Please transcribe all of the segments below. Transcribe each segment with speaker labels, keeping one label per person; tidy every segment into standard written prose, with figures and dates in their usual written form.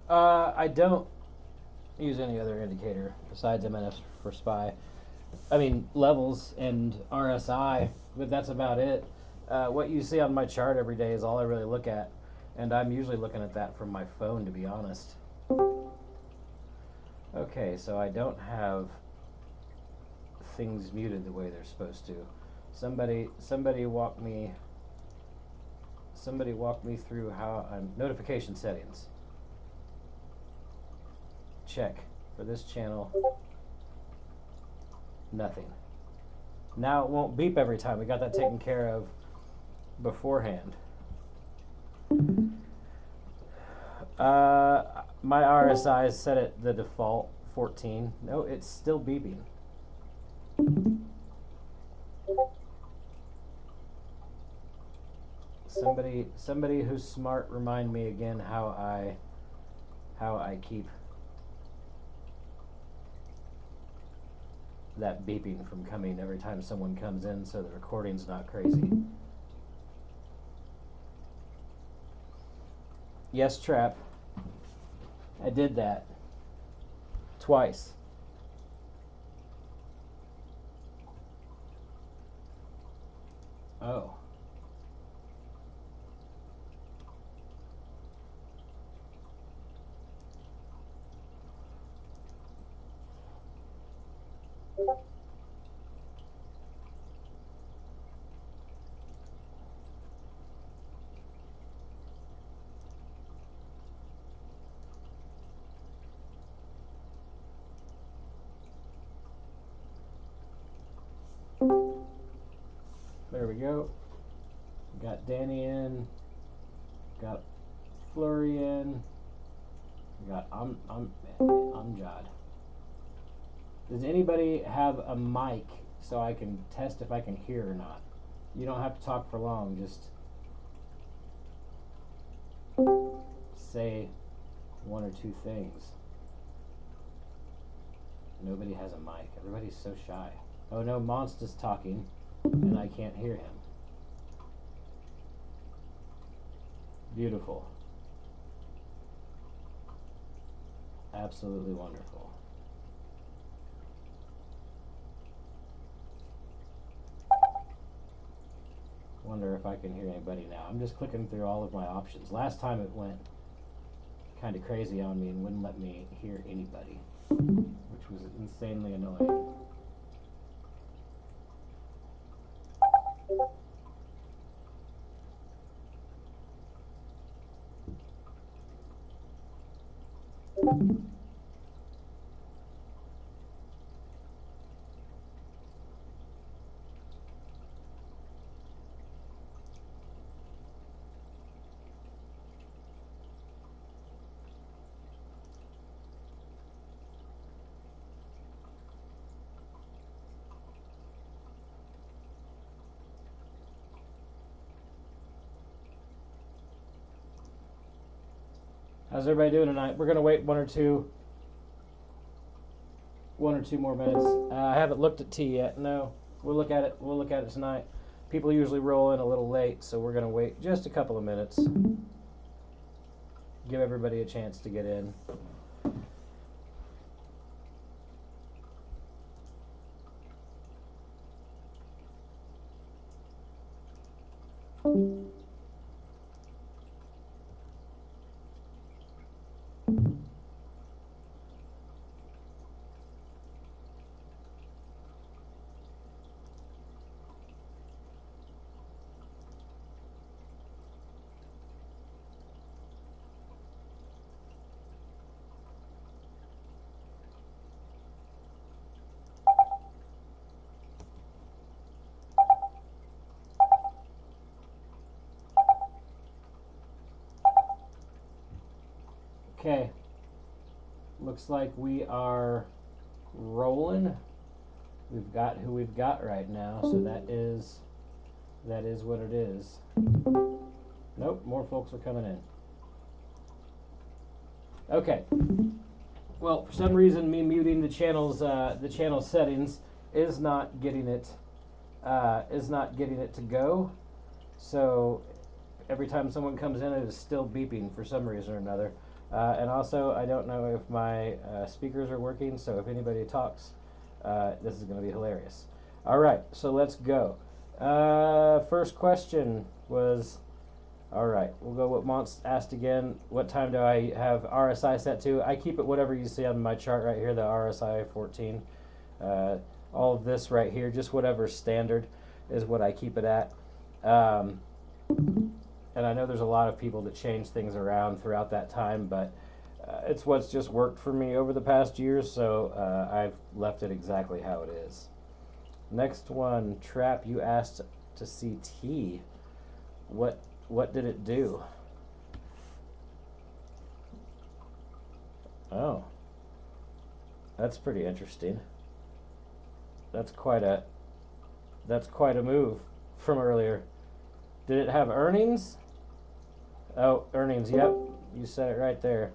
Speaker 1: I don't use any other indicator besides MNF for SPY. I mean, levels and RSI, but that's about it. What you see on my chart every day is all I really look at, and I'm usually looking at that from my phone, to be honest. Okay, so I don't have things muted the way they're supposed to. Somebody walk me through how I'm notification settings. Check for this channel. Nothing. Now it won't beep every time. We got that taken care of beforehand. My RSI is set at the default 14. No, it's still beeping. Somebody who's smart, remind me again how I keep that beeping from coming every time someone comes in, so the recording's not crazy. Yes, Trap. I did that twice. Oh. There we go. Got Danny in. Got Flurry in. Got Amjad. Does anybody have a mic so I can test if I can hear or not? You don't have to talk for long. Just say one or two things. Nobody has a mic. Everybody's so shy. Oh no, Monster's talking, and I can't hear him. Beautiful. Absolutely wonderful. Wonder if I can hear anybody now. I'm just clicking through all of my options. Last time it went kind of crazy on me and wouldn't let me hear anybody, which was insanely annoying. How's everybody doing tonight? We're gonna wait one or two more minutes. I haven't looked at tea yet. No, we'll look at it. We'll look at it tonight. People usually roll in a little late, so we're gonna wait just a couple of minutes. Give everybody a chance to get in. Okay. Looks like we are rolling. We've got who we've got right now, so that is what it is. Nope, more folks are coming in. Okay. Well, for some reason, me muting the channel settings is not getting it to go. So every time someone comes in, it is still beeping for some reason or another. And also, I don't know if my speakers are working, so if anybody talks, this is going to be hilarious. All right, so let's go. First question was, all right, we'll go what Mont's asked again. What time do I have RSI set to? I keep it whatever you see on my chart right here, the RSI 14. All of this right here, just whatever standard is what I keep it at. And I know there's a lot of people that change things around throughout that time, but it's what's just worked for me over the past years, so I've left it exactly how it is. Next one, Trap, you asked to see T. What did it do? Oh, that's pretty interesting. That's quite a that's quite a move from earlier. Did it have earnings? Oh, earnings. Yep, you said it right there.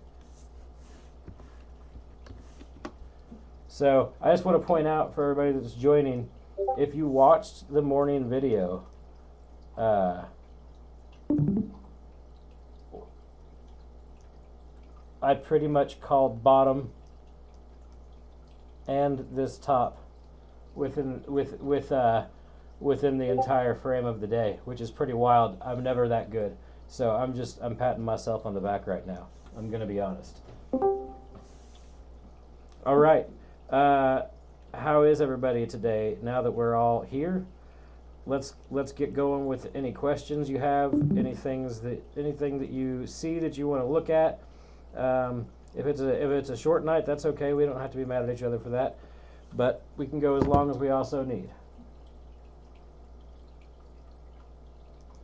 Speaker 1: So I just want to point out for everybody that's joining, if you watched the morning video, I pretty much called bottom and this top within within the entire frame of the day, which is pretty wild. I'm never that good, so I'm patting myself on the back right now. I'm gonna be honest. All right, how is everybody today? Now that we're all here, let's get going with any questions you have, anything that you see that you want to look at. If it's a short night, that's okay. We don't have to be mad at each other for that, but we can go as long as we also need.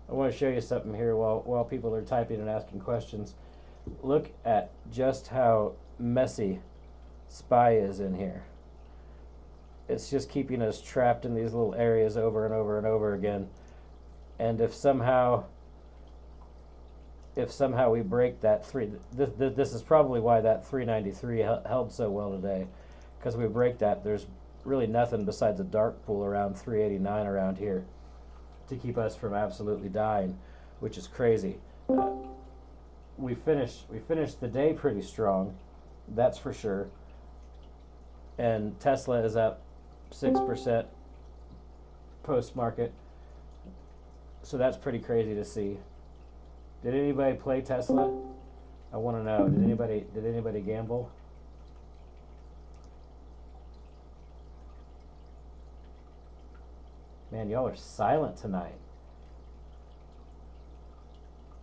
Speaker 1: I want to show you something here while people are typing and asking questions. Look at just how messy SPY is in here. It's just keeping us trapped in these little areas over and over and over again. And if somehow we break that this is probably why that 393 held so well today, because we break that, there's really nothing besides a dark pool around 389 around here to keep us from absolutely dying, which is crazy. We finished the day pretty strong, that's for sure. And Tesla is up 6% post market, so that's pretty crazy to see. Did anybody play Tesla? I want to know. Did anybody gamble? Man, y'all are silent tonight.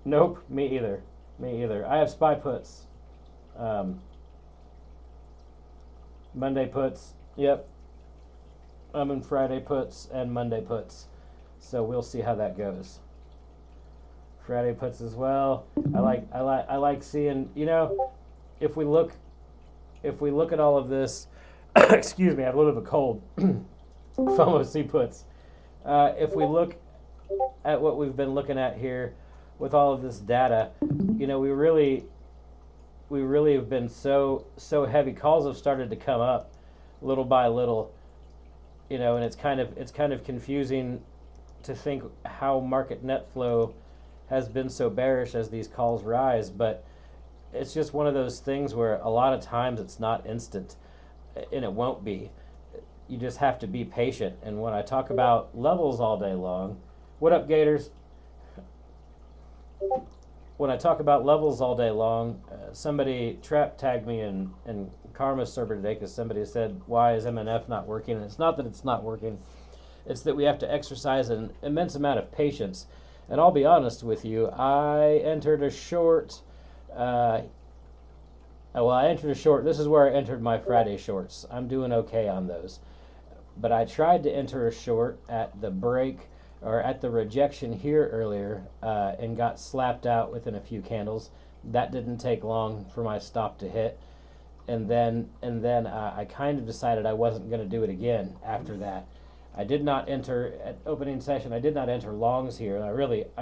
Speaker 1: Nope, me either. Me either. I have SPY puts. Um, Monday puts. Yep. I'm in Friday puts and Monday puts. So we'll see how that goes. Friday puts as well. I like seeing, if we look at all of this, excuse me, I have a little bit of a cold. FOMO C puts. If we look at what we've been looking at here with all of this data, we really have been so heavy. Calls have started to come up little by little, and it's kind of confusing to think how market net flow has been so bearish as these calls rise, but it's just one of those things where a lot of times it's not instant, and it won't be. You just have to be patient. And when I talk about levels all day long, what up, Gators? When I talk about levels all day long, somebody trap tagged me in Karma's server today because somebody said, why is MNF not working? And it's not that it's not working, it's that we have to exercise an immense amount of patience. And I'll be honest with you, I entered a short. I entered a short. This is where I entered my Friday shorts. I'm doing okay on those. But I tried to enter a short at the break or at the rejection here earlier and got slapped out within a few candles. That didn't take long for my stop to hit, and then I kind of decided I wasn't going to do it again after that. I did not enter at opening session. I did not enter longs here, and I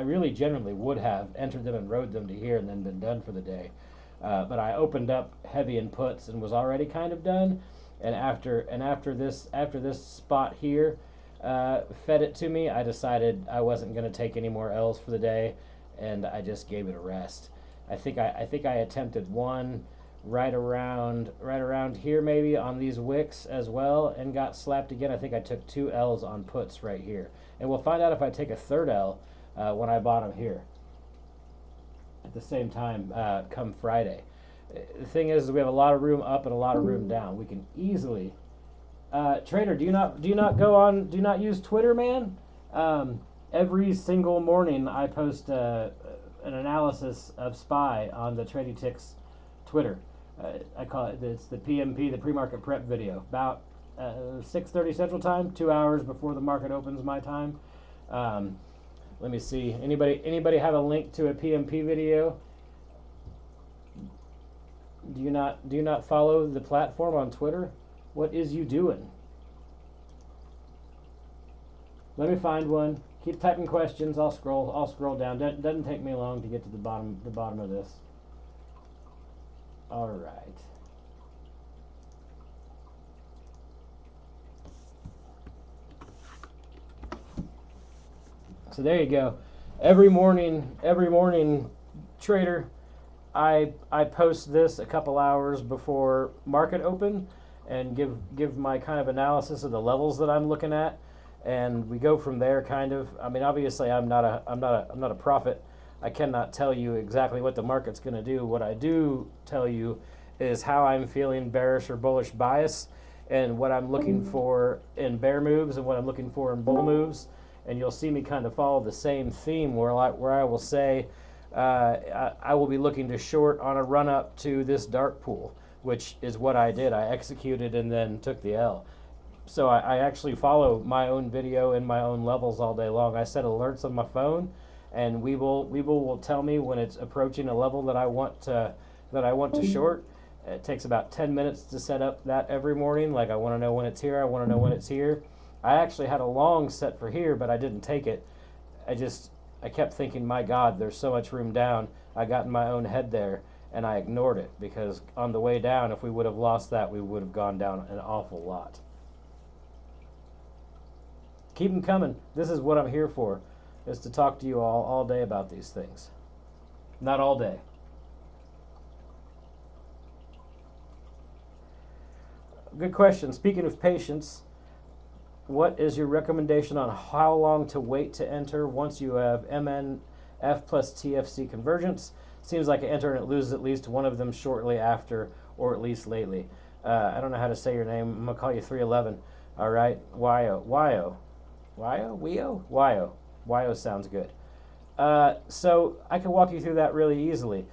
Speaker 1: really generally would have entered them and rode them to here and then been done for the day. But I opened up heavy in puts and was already kind of done. And after this spot here fed it to me, I decided I wasn't going to take any more L's for the day, and I just gave it a rest. I think I attempted one right around here maybe on these wicks as well and got slapped again. I think I took 2 L's on puts right here, and we'll find out if I take a third L when I bottom here at the same time come Friday. The thing is, we have a lot of room up and a lot of room down. We can easily. Trader, do you not go on? Do you not use Twitter, man? Um, every single morning, I post an analysis of SPY on the Tradytics Twitter. I call it's the PMP, the pre-market prep video, about 6:30 Central Time, 2 hours before the market opens my time. Um, Let me see. Anybody have a link to a PMP video? Do you not follow the platform on Twitter? What is you doing? Let me find one. Keep typing questions. I'll scroll down. Doesn't take me long to get to the bottom of this. All right. So there you go. Every morning, trader, I post this a couple hours before market open and give my kind of analysis of the levels that I'm looking at, and we go from there. Kind of. I mean, obviously, I'm not a prophet. I cannot tell you exactly what the market's going to do. What I do tell you is how I'm feeling bearish or bullish bias, and what I'm looking for in bear moves and what I'm looking for in bull moves. And you'll see me kind of follow the same theme where I will say I will be looking to short on a run up to this dark pool, which is what I did. I executed and then took the L. So I actually follow my own video and my own levels all day long. I set alerts on my phone, and Weeble will tell me when it's approaching a level that I want to short. It takes about 10 minutes to set up that every morning. Like, I want to know when it's here. I want to know when it's here. I actually had a long set for here, but I didn't take it. I just I kept thinking, my God, there's so much room down. I got in my own head there, and I ignored it because on the way down, if we would have lost that, we would have gone down an awful lot. Keep them coming. This is what I'm here for, is to talk to you all day about these things. Not all day. Good question. Speaking of patience, what is your recommendation on how long to wait to enter once you have MNF plus TFC convergence? Seems like I enter and it loses at least one of them shortly after, or at least lately. I don't know how to say your name. I'm going to call you 311. All right. Wyo sounds good. So I can walk you through that really easily.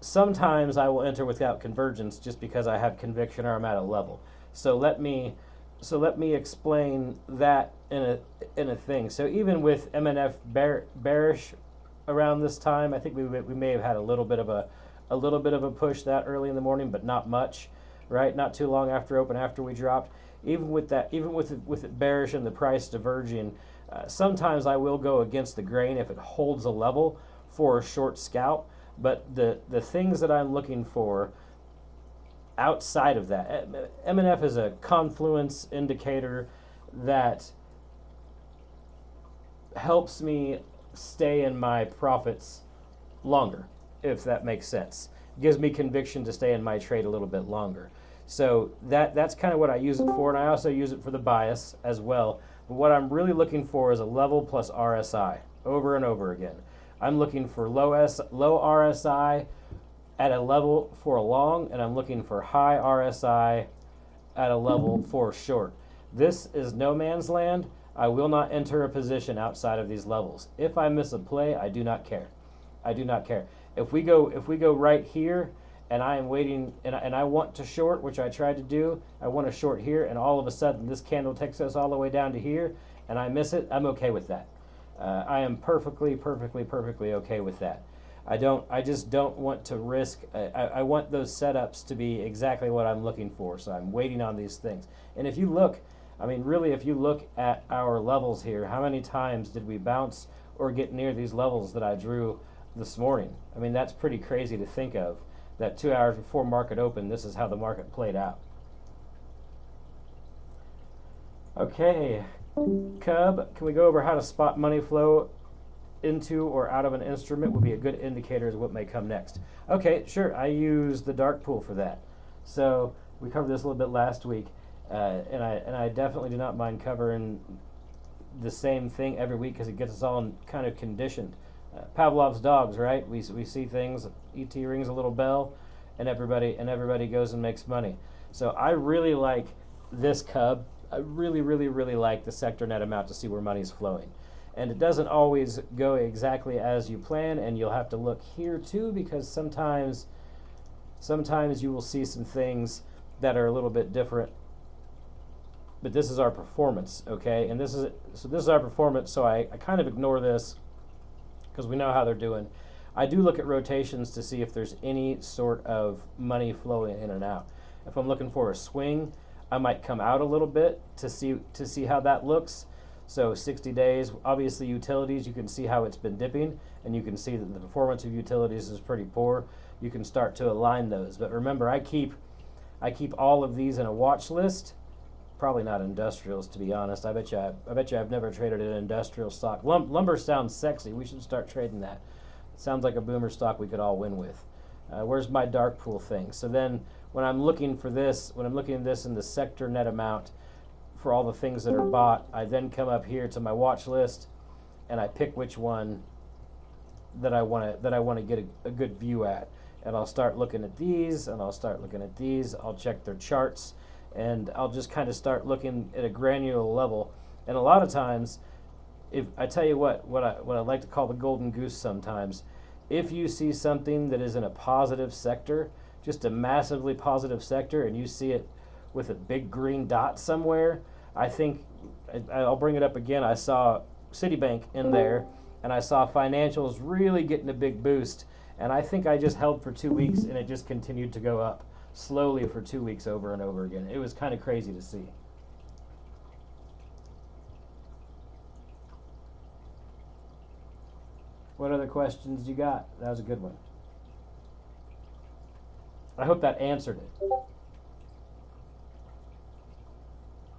Speaker 1: Sometimes I will enter without convergence just because I have conviction or I'm at a level. So let me explain that in a thing. So even with MNF bearish around this time, I think we may have had a little bit of a push that early in the morning, but not much, right? Not too long after open, after we dropped. Even with that, even with it bearish and the price diverging, sometimes I will go against the grain if it holds a level for a short scalp. But the things that I'm looking for outside of that, MNF is a confluence indicator that helps me stay in my profits longer, if that makes sense. Gives me conviction to stay in my trade a little bit longer. So that's kind of what I use it for, and I also use it for the bias as well. But what I'm really looking for is a level plus RSI over and over again. I'm looking for low RSI at a level for a long, and I'm looking for high RSI at a level for short. This is no man's land. I will not enter a position outside of these levels. If I miss a play, I do not care. I do not care. If we go right here, and I am waiting, and I want to short, which I tried to do. I want to short here, and all of a sudden this candle takes us all the way down to here, and I miss it. I'm okay with that. I am perfectly okay with that. I just don't want to risk. I want those setups to be exactly what I'm looking for. So I'm waiting on these things. And if you look, I mean, really, if you look at our levels here, how many times did we bounce or get near these levels that I drew this morning? I mean, that's pretty crazy to think of. That 2 hours before market open, this is how the market played out. Okay, Cub, can we go over how to spot money flow into or out of an instrument would be a good indicator of what may come next. Okay, sure. I use the dark pool for that. So we covered this a little bit last week, and I definitely do not mind covering the same thing every week because it gets us all kind of conditioned. Pavlov's dogs, right? We see things. ET rings a little bell, and everybody goes and makes money. So I really like this cub. I really like the sector net amount to see where money's flowing. And it doesn't always go exactly as you plan, and you'll have to look here too because sometimes you will see some things that are a little bit different. But this is our performance, okay? And this is our performance, so I kind of ignore this because we know how they're doing. I do look at rotations to see if there's any sort of money flowing in and out. If I'm looking for a swing, I might come out a little bit to see how that looks. So 60 days, obviously utilities, you can see how it's been dipping, and you can see that the performance of utilities is pretty poor. You can start to align those. But remember, I keep all of these in a watch list. Probably not industrials, to be honest. I bet you I've never traded an industrial stock. Lumber sounds sexy. We should start trading that. It sounds like a boomer stock we could all win with. Where's my dark pool thing? So then when I'm looking at this in the sector net amount for all the things that are bought, I then come up here to my watch list and I pick which one that I want to get a good view at. And I'll start looking at these, and I'll start looking at these. I'll check their charts, and I'll just kind of start looking at a granular level. And a lot of times, if I tell you what I like to call the golden goose sometimes, if you see something that is in a positive sector, just a massively positive sector, and you see it with a big green dot somewhere, I think I'll bring it up again. I saw Citibank in there, and I saw financials really getting a big boost. And I think I just held for 2 weeks, and it just continued to go up slowly for 2 weeks over and over again. It was kind of crazy to see. What other questions you got? That was a good one. I hope that answered it.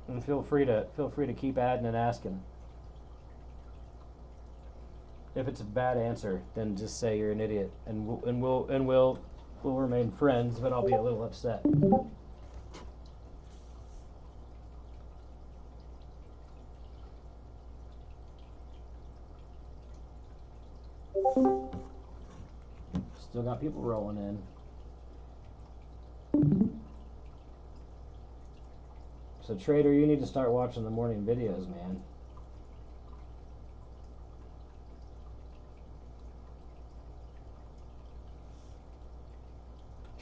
Speaker 1: And feel free to keep adding and asking. If it's a bad answer, then just say you're an idiot, and we'll remain friends. But I'll be a little upset. Still got people rolling in. So trader, you need to start watching the morning videos, man.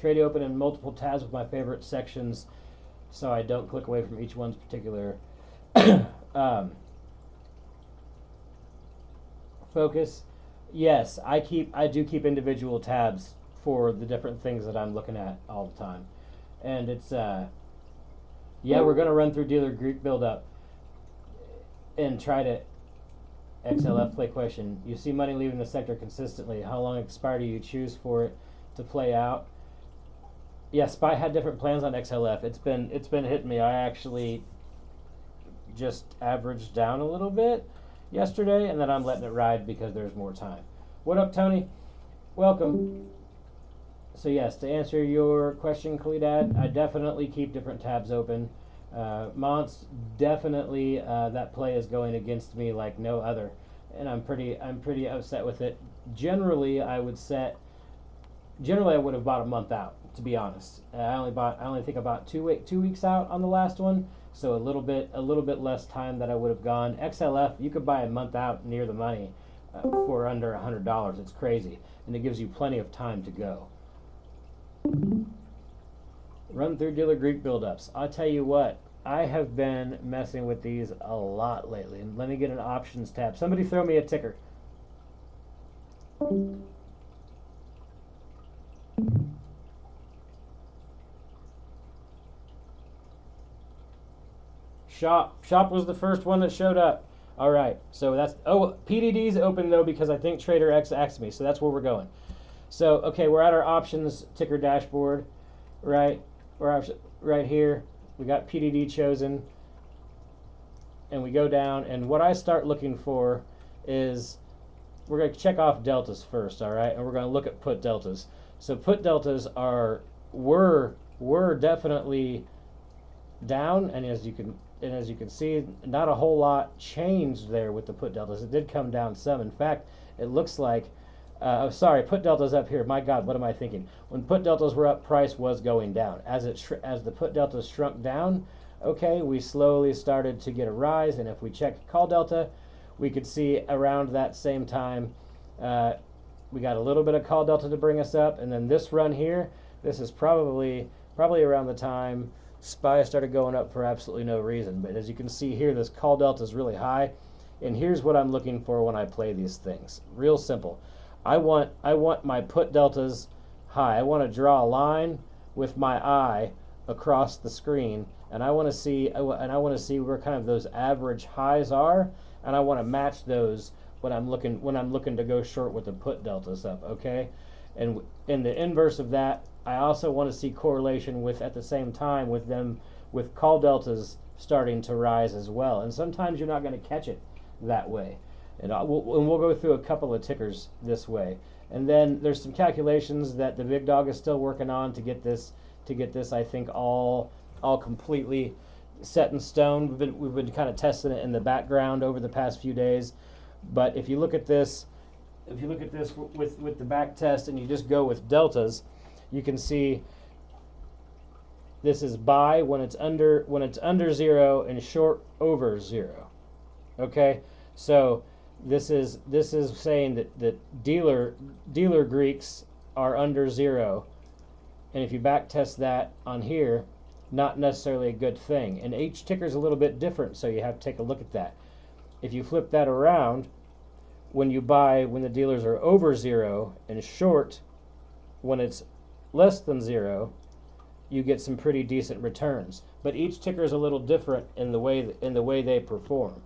Speaker 1: Trady open in multiple tabs with my favorite sections, so I don't click away from each one's particular focus. Yes, I do keep individual tabs for the different things that I'm looking at all the time, and it's yeah, we're gonna run through dealer Greek buildup and try to XLF play question. You see money leaving the sector consistently. How long expire do you choose for it to play out? Yeah, Spy had different plans on XLF. It's been hitting me. I actually just averaged down a little bit yesterday, and then I'm letting it ride because there's more time. What up, Tony? Welcome. So yes, to answer your question, Khalidad, I definitely keep different tabs open. Mons, definitely that play is going against me like no other, and I'm pretty upset with it. Generally, I would have bought a month out. To be honest, I only think about 2 weeks out on the last one, so a little bit less time that I would have gone. XLF, you could buy a month out near the money for under $100. It's crazy, and it gives you plenty of time to go. Run through dealer Greek buildups. I'll tell you what, I have been messing with these a lot lately. And let me get an options tab. Somebody throw me a ticker. Shop was the first one that showed up. All right, so that's PDD's open though because I think Trader X asked me, so that's where we're going. So okay, we're at our options ticker dashboard, right? We're right here. We got PDD chosen, and we go down. And what I start looking for is we're going to check off deltas first, all right, and we're going to look at put deltas. So put deltas were definitely down, and as you can see, not a whole lot changed there with the put deltas. It did come down some. In fact, it looks like sorry, put deltas up here. My God, what am I thinking? When put deltas were up, price was going down. As the put deltas shrunk down, okay, we slowly started to get a rise. And if we check call delta, we could see around that same time, we got a little bit of call delta to bring us up. And then this run here, this is probably around the time SPY started going up for absolutely no reason. But as you can see here, this call delta is really high. And here's what I'm looking for when I play these things. Real simple. I want my put deltas high. I want to draw a line with my eye across the screen, and I want to see where kind of those average highs are, and I want to match those when I'm looking to go short with the put deltas up. Okay, and in the inverse of that, I also want to see correlation with at the same time with them with call deltas starting to rise as well. And sometimes you're not going to catch it that way. And we'll go through a couple of tickers this way. And then there's some calculations that the big dog is still working on to get this I think all completely set in stone. We've been kind of testing it in the background over the past few days. But if you look at this with the back test and you just go with deltas, you can see this is buy when it's under 0 and short over 0. Okay? So this is saying that dealer Greeks are under 0, and if you back test that on here, not necessarily a good thing. And each ticker is a little bit different, so you have to take a look at that. If you flip that around, when you buy when the dealers are over 0 and short when it's less than 0, you get some pretty decent returns. But each ticker is a little different in the way they perform.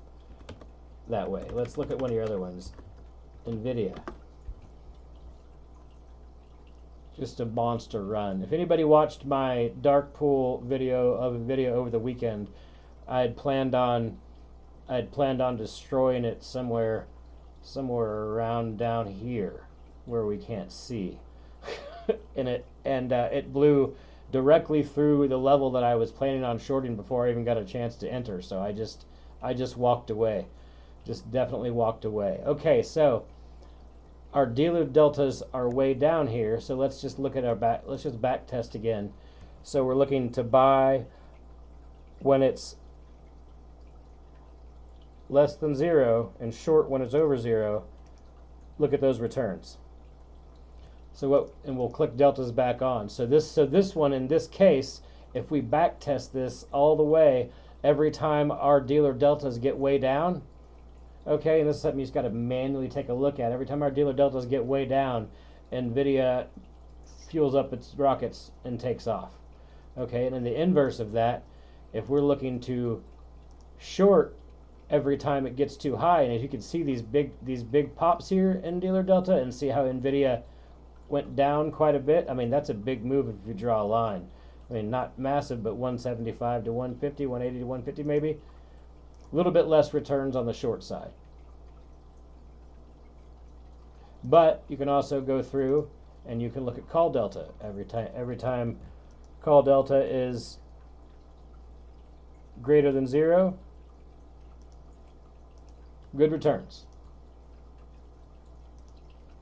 Speaker 1: That way. Let's look at one of your other ones. NVIDIA. Just a monster run. If anybody watched my dark pool video over the weekend, I had planned on destroying it somewhere around down here where we can't see. and it blew directly through the level that I was planning on shorting before I even got a chance to enter. So I just walked away. Just definitely walked away. Okay, so our dealer deltas are way down here. So let's just look at let's just back test again. So we're looking to buy when it's less than 0 and short when it's over 0. Look at those returns. And we'll click deltas back on. So this one in this case, if we back test this all the way, every time our dealer deltas get way down, okay, and this is something you just got to manually take a look at. Every time our dealer deltas get way down, NVIDIA fuels up its rockets and takes off. Okay, and in the inverse of that, if we're looking to short every time it gets too high, and if you can see these big pops here in dealer delta and see how NVIDIA went down quite a bit, I mean, that's a big move if you draw a line. I mean, not massive, but 175 to 150, 180 to 150 maybe. A little bit less returns on the short side. But you can also go through and you can look at call delta. Every time call delta is greater than 0, good returns.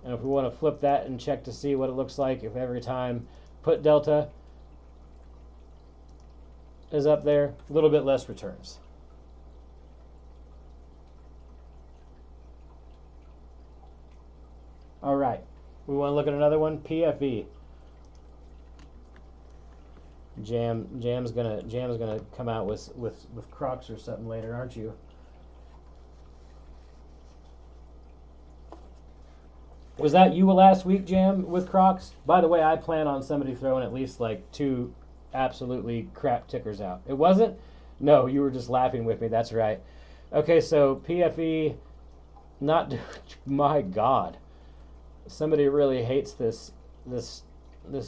Speaker 1: And if we want to flip that and check to see what it looks like if every time put delta is up there, a little bit less returns. All right, we want to look at another one, PFE. Jam's gonna come out with Crocs or something later, aren't you? Was that you last week, Jam, with Crocs? By the way, I plan on somebody throwing at least like 2 absolutely crap tickers out. It wasn't? No, you were just laughing with me. That's right. Okay, so PFE, not my God, somebody really hates this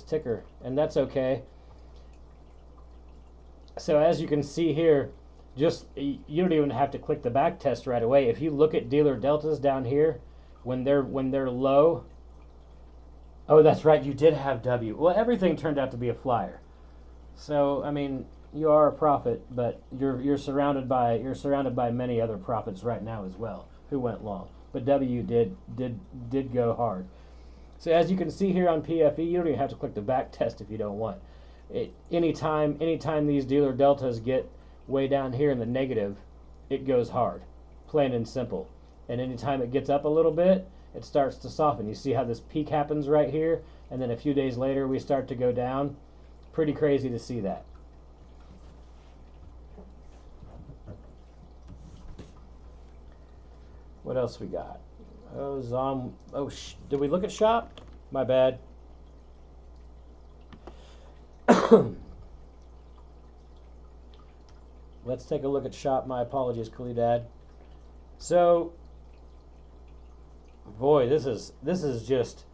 Speaker 1: ticker, and that's okay. So as you can see here, you don't even have to click the back test right away. If you look at dealer deltas down here, when they're low. Oh, that's right. You did have W. Well, everything turned out to be a flyer. So I mean, you are a prophet, but you're surrounded by many other prophets right now as well who went long. But W did go hard. So as you can see here on PFE, you don't even have to click the back test if you don't want. Anytime these dealer deltas get way down here in the negative, it goes hard, plain and simple. And anytime it gets up a little bit, it starts to soften. You see how this peak happens right here, and then a few days later we start to go down. Pretty crazy to see that. What else we got? Oh, did we look at shop? My bad. Let's take a look at shop. My apologies, Khalidad. So, boy, this is just,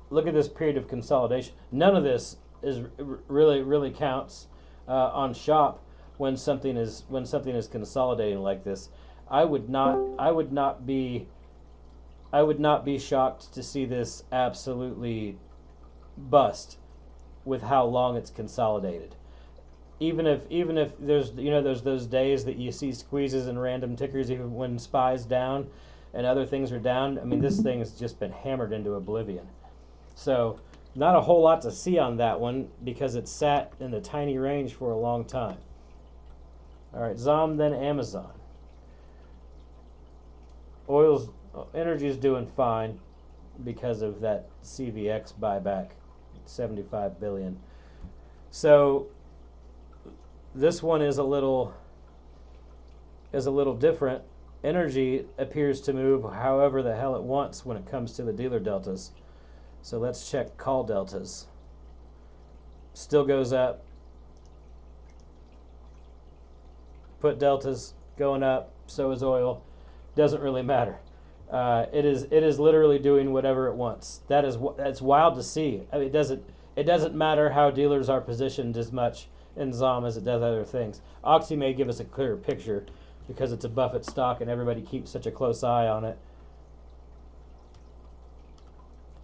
Speaker 1: look at this period of consolidation. None of this is really counts on shop when something is consolidating like this. I would not be shocked to see this absolutely bust with how long it's consolidated. Even if there's those days that you see squeezes and random tickers even when SPY's down and other things are down. I mean, this thing has just been hammered into oblivion. So not a whole lot to see on that one because it sat in the tiny range for a long time. All right, ZOM, then Amazon. Energy's doing fine because of that CVX buyback, 75 billion. So this one is a little different. Energy appears to move however the hell it wants when it comes to the dealer deltas. So let's check call deltas. Still goes up. Put deltas going up. So is oil. Doesn't really matter. It is literally doing whatever it wants. That's wild to see. I mean, it doesn't matter how dealers are positioned as much in ZOM as it does other things. Oxy may give us a clearer picture because it's a Buffett stock and everybody keeps such a close eye on it.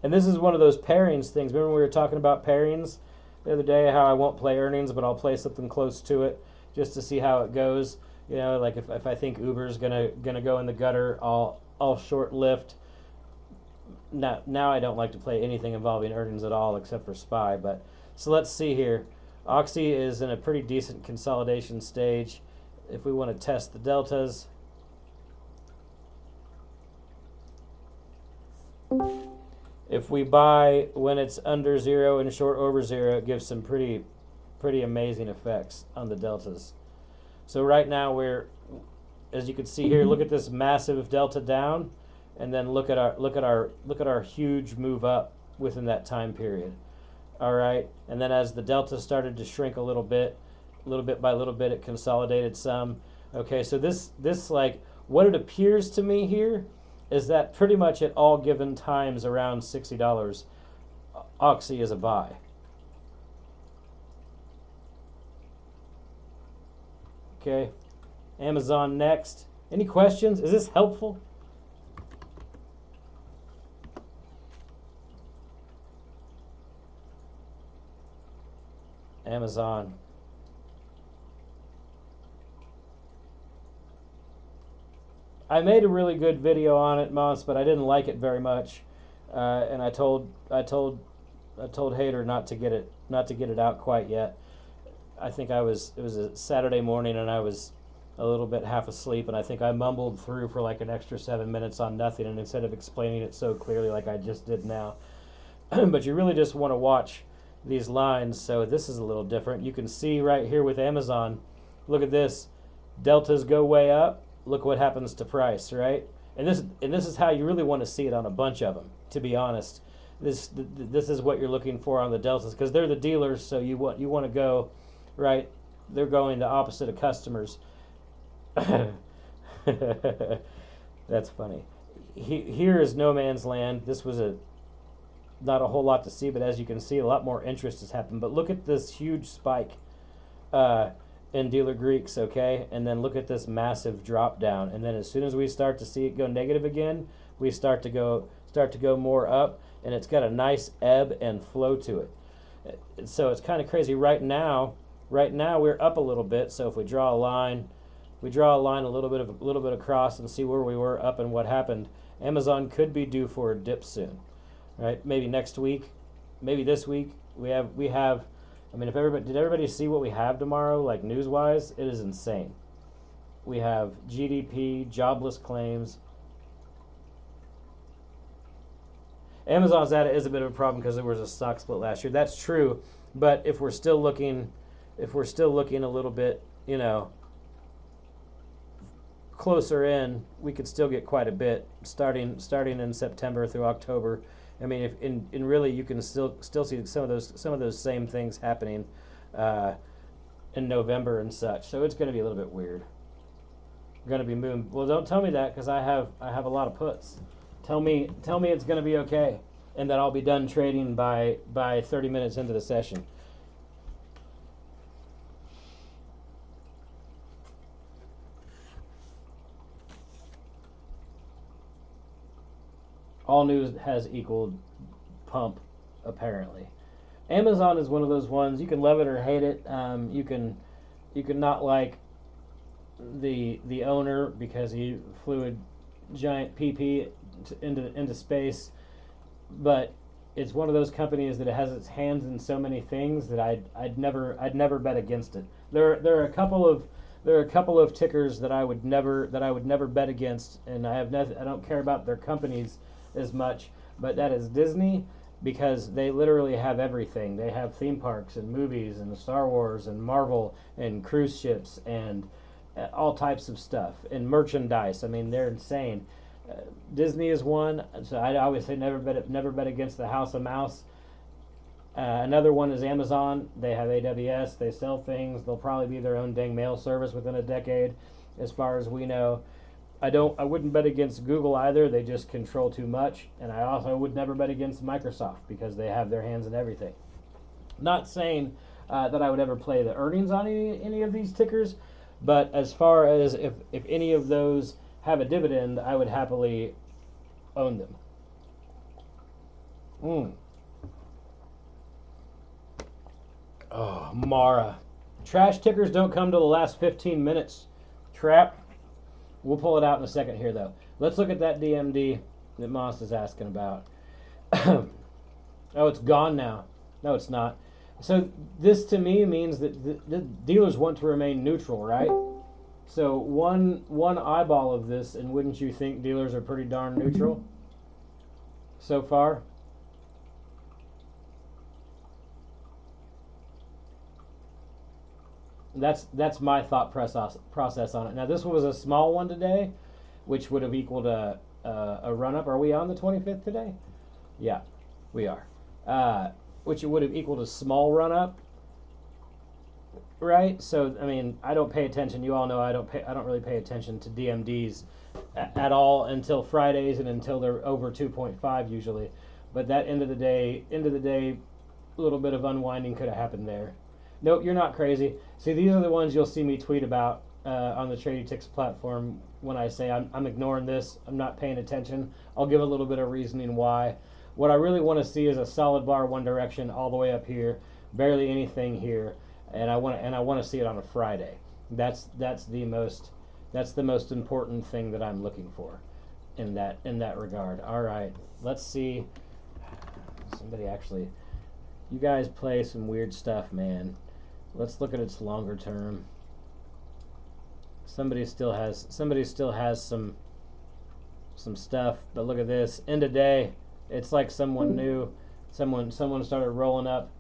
Speaker 1: And this is one of those pairings things. Remember we were talking about pairings the other day, how I won't play earnings, but I'll play something close to it just to see how it goes. Like if I think Uber's gonna go in the gutter, I'll short lift. Now I don't like to play anything involving earnings at all except for SPY. But so let's see here. Oxy is in a pretty decent consolidation stage. If we want to test the deltas, if we buy when it's under zero and short over zero, it gives some pretty amazing effects on the deltas. So right now as you can see here, look at this massive delta down, and then look at our huge move up within that time period. All right, and then as the delta started to shrink a little bit by little bit, it consolidated some. Okay, so this like what it appears to me here is that pretty much at all given times around $60, Oxy is a buy. Okay, Amazon next. Any questions? Is this helpful? Amazon. I made a really good video on it, Moss, but I didn't like it very much, and I told Hader not to get it out quite yet. I think it was a Saturday morning, and I was a little bit half asleep, and I think I mumbled through for like an extra 7 minutes on nothing, and instead of explaining it so clearly like I just did now. But you really just want to watch these lines. So this is a little different. You can see right here with Amazon, look at this. Deltas go way up. Look what happens to price, right? And this is how you really want to see it on a bunch of them, to be honest. This is what you're looking for on the deltas because they're the dealers, so you want to go right. They're going the opposite of customers. That's funny. Here is no man's land. This was not a whole lot to see, but as you can see, a lot more interest has happened. But look at this huge spike. in dealer Greeks, okay? And then look at this massive drop down. And then as soon as we start to see it go negative again, we start to go more up, and it's got a nice ebb and flow to it. So it's kind of crazy right now. Right now we're up a little bit. So if we draw a line, a little bit across and see where we were up and what happened. Amazon could be due for a dip soon, right? Maybe next week, maybe this week. We have. I mean, if everybody see what we have tomorrow, like news wise, it is insane. We have GDP, jobless claims. Amazon's data is a bit of a problem because there was a stock split last year. That's true, but if we're still looking a little bit, closer in, we could still get quite a bit starting in September through October. I mean, if in really you can still see some of those same things happening in November and such. So it's going to be a little bit weird. We're going to be moving. Well, don't tell me that because I have a lot of puts. Tell me it's going to be okay, and that I'll be done trading by 30 minutes into the session. All news has equaled pump, apparently. Amazon is one of those ones you can love it or hate it. You can not like the owner because he flew a giant PP into space, but it's one of those companies that it has its hands in so many things that I'd never bet against it. There are a couple of tickers that I would never bet against, and I don't care about their companies as much, but that is Disney, because they literally have everything. They have theme parks and movies and Star Wars and Marvel and cruise ships and all types of stuff and merchandise. I mean, they're insane. Disney is one, so I always say never bet against the House of Mouse. Another one is Amazon. They have AWS. They sell things. They'll probably be their own dang mail service within a decade, as far as we know. I wouldn't bet against Google either. They just control too much. And I also would never bet against Microsoft because they have their hands in everything. Not saying that I would ever play the earnings on any of these tickers, but as far as if any of those have a dividend, I would happily own them. Oh, Mara. Trash tickers don't come to the last 15 minutes. Trap. We'll pull it out in a second here, though. Let's look at that DMD that Moss is asking about. Oh, it's gone now. No, it's not. So this to me means that the dealers want to remain neutral, right? So one eyeball of this, and wouldn't you think dealers are pretty darn neutral so far? That's my thought process on it. Now this one was a small one today, which would have equaled a run up. Are we on the 25th today? Yeah, we are. Which it would have equaled a small run up, right? So I mean, I don't pay attention. You all know I don't really pay attention to DMDs at all until Fridays and until they're over 2.5 usually. But that end of the day, a little bit of unwinding could have happened there. Nope, you're not crazy. See, these are the ones you'll see me tweet about on the Tradytics platform when I say I'm ignoring this, I'm not paying attention. I'll give a little bit of reasoning why. What I really want to see is a solid bar one direction all the way up here, barely anything here, and I want to see it on a Friday. That's the most important thing that I'm looking for in that regard. All right, let's see. Somebody actually, you guys play some weird stuff, man. Let's look at its longer term. Somebody still has some stuff, but look at this. End of day, it's like someone new. Someone started rolling up.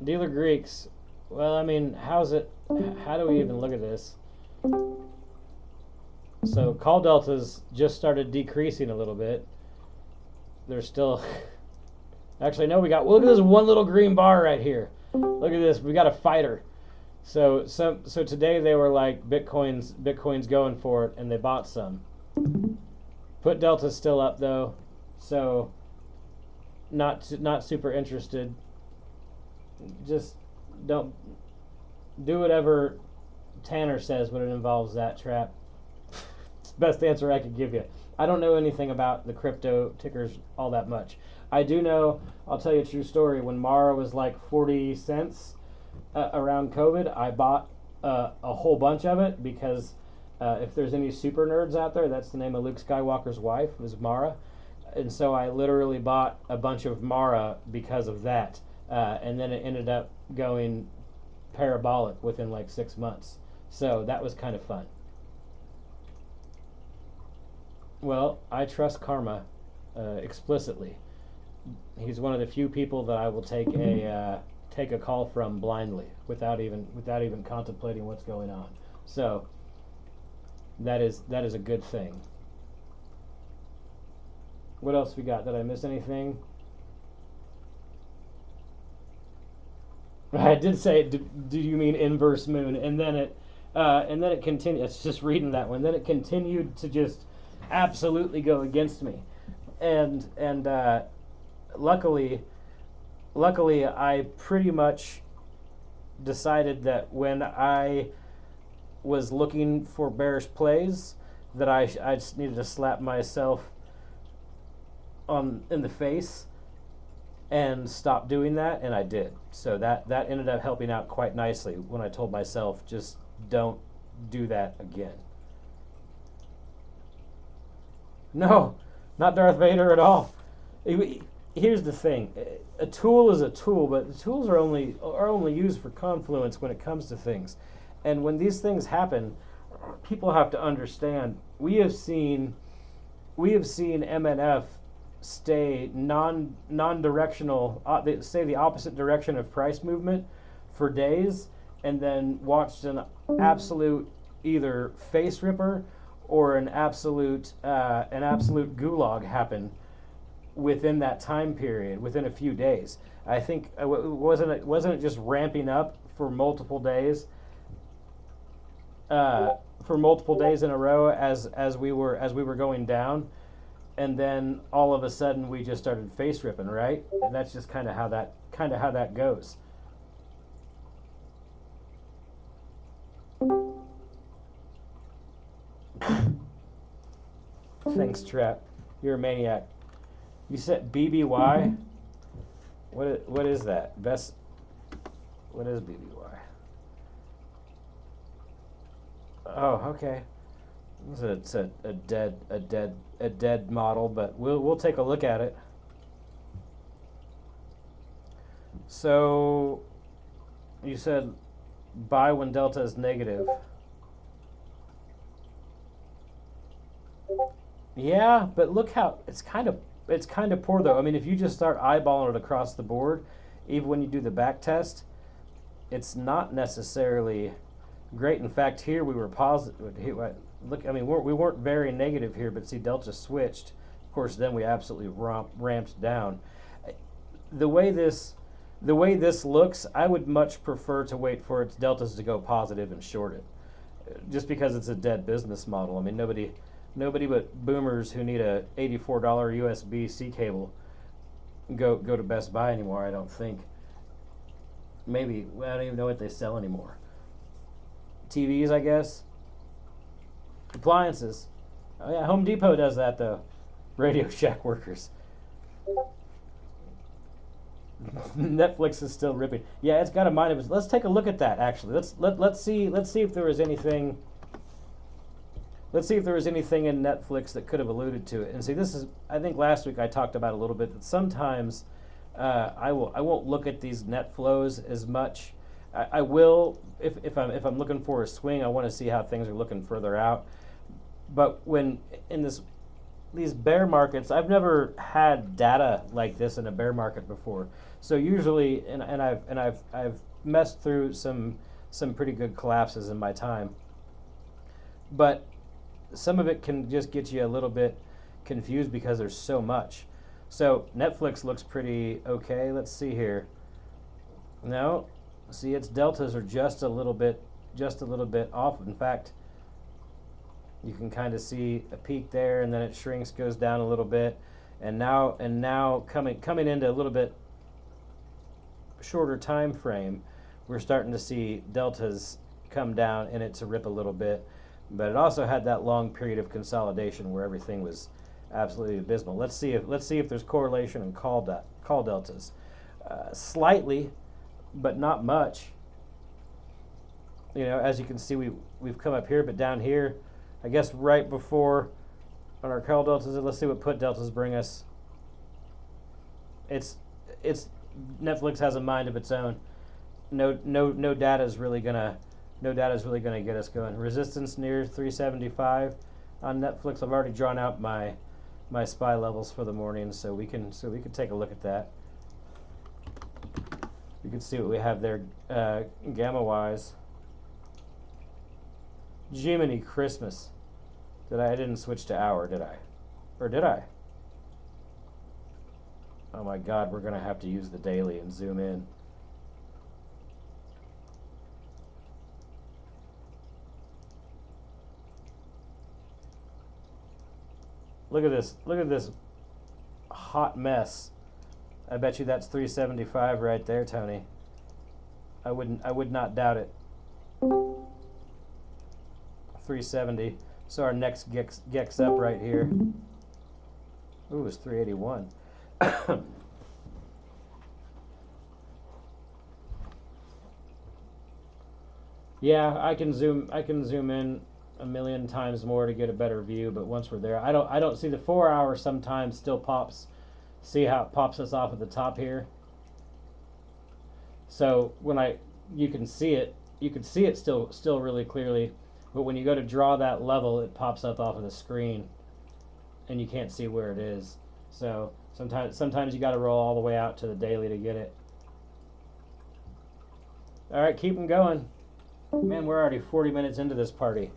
Speaker 1: Dealer Greeks. Well, I mean, how do we even look at this? So call deltas just started decreasing a little bit. They're still actually no, look at this one little green bar right here. Look at this. We got a fighter. So today they were like Bitcoin's going for it, and they bought some. Put delta's still up though, so not super interested. just don't do whatever Tanner says when it involves that trap. Best answer I could give you. I don't know anything about the crypto tickers all that much. I do know, I'll tell you a true story. When Mara was like 40 cents around COVID, I bought a whole bunch of it because if there's any super nerds out there, that's the name of Luke Skywalker's wife, was Mara. And so I literally bought a bunch of Mara because of that. And then it ended up going parabolic within like 6 months. So that was kind of fun. Well, I trust karma explicitly. He's one of the few people that I will take a call from blindly without even contemplating what's going on. So that is a good thing. What else we got? Did I miss anything? I did say, do you mean inverse moon? And then it continued. It's just reading that one. Then it continued to just absolutely go against me, and luckily, luckily, I pretty much decided that when I was looking for bearish plays, that I just needed to slap myself on in the face and stop doing that, and I did. So that ended up helping out quite nicely when I told myself just don't do that again. No, not Darth Vader at all. Here's the thing: a tool is a tool, but the tools are only used for confluence when it comes to things, and when these things happen, people have to understand. We have seen MNF stay non-directional, say the opposite direction of price movement for days, and then watched an absolute either face ripper or an absolute gulag happen within that time period, within a few days. I think wasn't it just ramping up uh, for multiple days in a row as we were going down, and then all of a sudden we just started face ripping, right? And that's just kind of how that goes. Thanks, Trap. You're a maniac. You said BBY. What is that? Best. What is BBY? Oh, okay. It's a dead model, but we'll take a look at it. So you said buy when delta is negative. Yeah, but look how it's kind of poor though. I mean, if you just start eyeballing it across the board, even when you do the back test, it's not necessarily great. In fact, here we were positive. Look, I mean, we weren't very negative here, but see, delta switched. Of course, then we absolutely ramped down. The way this, the way this looks, I would much prefer to wait for its deltas to go positive and short it, just because it's a dead business model. I mean, nobody but boomers who need a $84 USB-C cable go to Best Buy anymore. I don't think. Maybe, well, I don't even know what they sell anymore. TVs, I guess. Appliances. Oh yeah, Home Depot does that though. Radio Shack workers. Netflix is still ripping. Yeah, it's got a mind of its. Let's take a look at that. Actually, let's see if there was anything. Let's see if there was anything in Netflix that could have alluded to it. And see, this is. I think last week I talked about a little bit that sometimes I won't look at these net flows as much. I will if I'm looking for a swing. I want to see how things are looking further out. But when in these bear markets, I've never had data like this in a bear market before. So usually, and I've messed through some pretty good collapses in my time, but some of it can just get you a little bit confused because there's so much. So Netflix looks pretty okay. Let's see here. No, see its deltas are just a little bit off. In fact, you can kind of see a peak there, and then it shrinks, goes down a little bit, and now coming into a little bit shorter time frame, we're starting to see deltas come down and it to rip a little bit. But it also had that long period of consolidation where everything was absolutely abysmal. Let's see if there's correlation in call deltas. Slightly, but not much. As you can see, we've come up here, but down here, I guess right before on our call deltas. Let's see what put deltas bring us. It's Netflix has a mind of its own. No data is really gonna get us going. Resistance near 375 on Netflix. I've already drawn out my SPY levels for the morning, so we can take a look at that. You can see what we have there, gamma wise. Jiminy Christmas! I didn't switch to hour, did I? Or did I? Oh my God, we're gonna have to use the daily and zoom in. Look at this hot mess. I bet you that's 375 right there, Tony. I would not doubt it. 370. So our next gex up right here. Ooh, it's 381. Yeah, I can zoom in a million times more to get a better view, but once we're there, I don't see the 4 hour sometimes still pops. See how it pops us off at the top here? So you can see it still really clearly, but when you go to draw that level, it pops up off of the screen and you can't see where it is. So sometimes you got to roll all the way out to the daily to get it. All right, keep them going. Man, we're already 40 minutes into this party.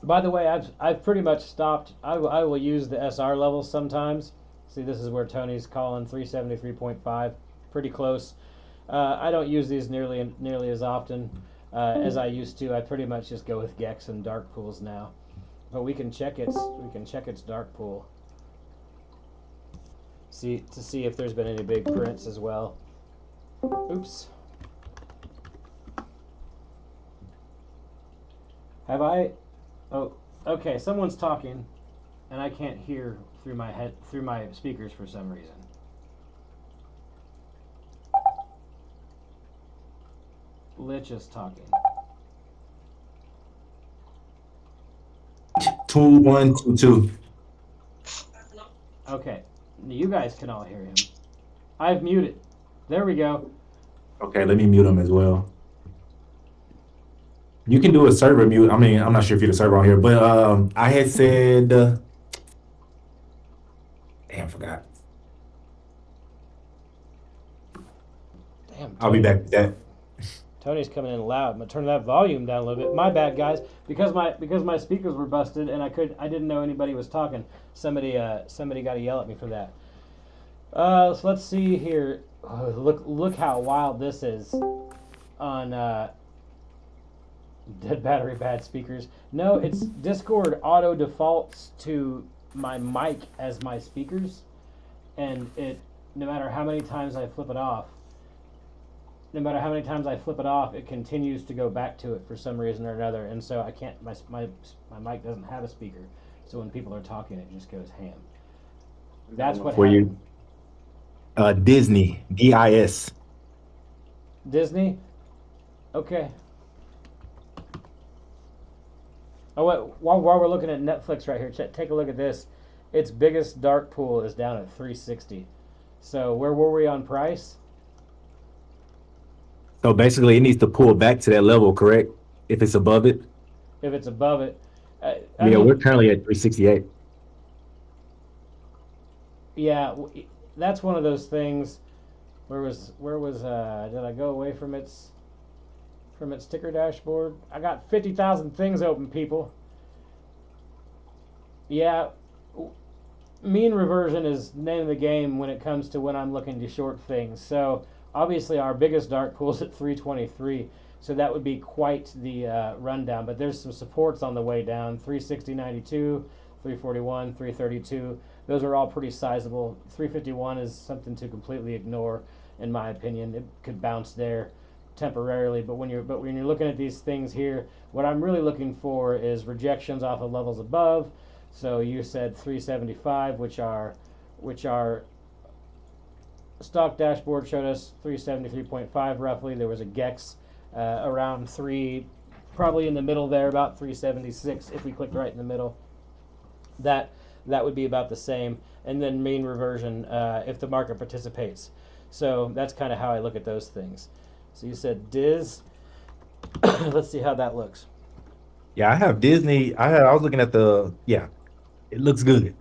Speaker 1: By the way, I've pretty much stopped. I will use the SR levels sometimes. See, this is where Tony's calling 373.5, pretty close. I don't use these nearly as often as I used to. I pretty much just go with Gex and dark pools now. But we can check its dark pool. See if there's been any big prints as well. Oops. Have I? Oh, okay. Someone's talking, and I can't hear through my speakers for some reason. Lich is talking.
Speaker 2: 2122.
Speaker 1: Okay, you guys can all hear him. I've muted. There we go.
Speaker 2: Okay, let me mute him as well. You can do a server mute. I mean, I'm not sure if you're the server on here, but I had said, damn, I forgot.
Speaker 1: Damn,
Speaker 2: I'll be back with that.
Speaker 1: Tony's coming in loud. I'm gonna turn that volume down a little bit. My bad, guys. Because my speakers were busted and I didn't know anybody was talking. Somebody got to yell at me for that. So let's see here. Oh, look how wild this is on dead battery bad speakers. No, it's Discord auto defaults to my mic as my speakers, and it no matter how many times I flip it off, it continues to go back to it for some reason or another, and so I can't. My mic doesn't have a speaker, so when people are talking, it just goes ham. That's what
Speaker 2: for
Speaker 1: happened.
Speaker 2: you. Disney, DIS.
Speaker 1: Disney. Okay. Oh, wait, while we're looking at Netflix right here, take a look at this. Its biggest dark pool is down at 360. So where were we on price?
Speaker 2: So basically, it needs to pull back to that level, correct? If it's above it.
Speaker 1: If it's above it, I
Speaker 2: Yeah, we're
Speaker 1: mean,
Speaker 2: currently at 368.
Speaker 1: yeah, that's one of those things. Did I go away from its ticker dashboard? I got 50,000 things open, people. Yeah, mean reversion is the name of the game when it comes to when I'm looking to short things. So obviously our biggest dark pool is at 323. So that would be quite the rundown. But there's some supports on the way down: 360.92, 341, 332. Those are all pretty sizable. 351 is something to completely ignore, in my opinion. It could bounce there temporarily, but when you're looking at these things here, what I'm really looking for is rejections off of levels above. So you said 375, which are stock dashboard showed us 373.5 roughly. There was a gex around 3, probably in the middle there, about 376 if we clicked right in the middle. That that would be about the same. And then mean reversion if the market participates. So that's kind of how I look at those things. So you said Diz. Let's see how that looks.
Speaker 2: Yeah, I have Disney. I was looking at yeah, it looks good.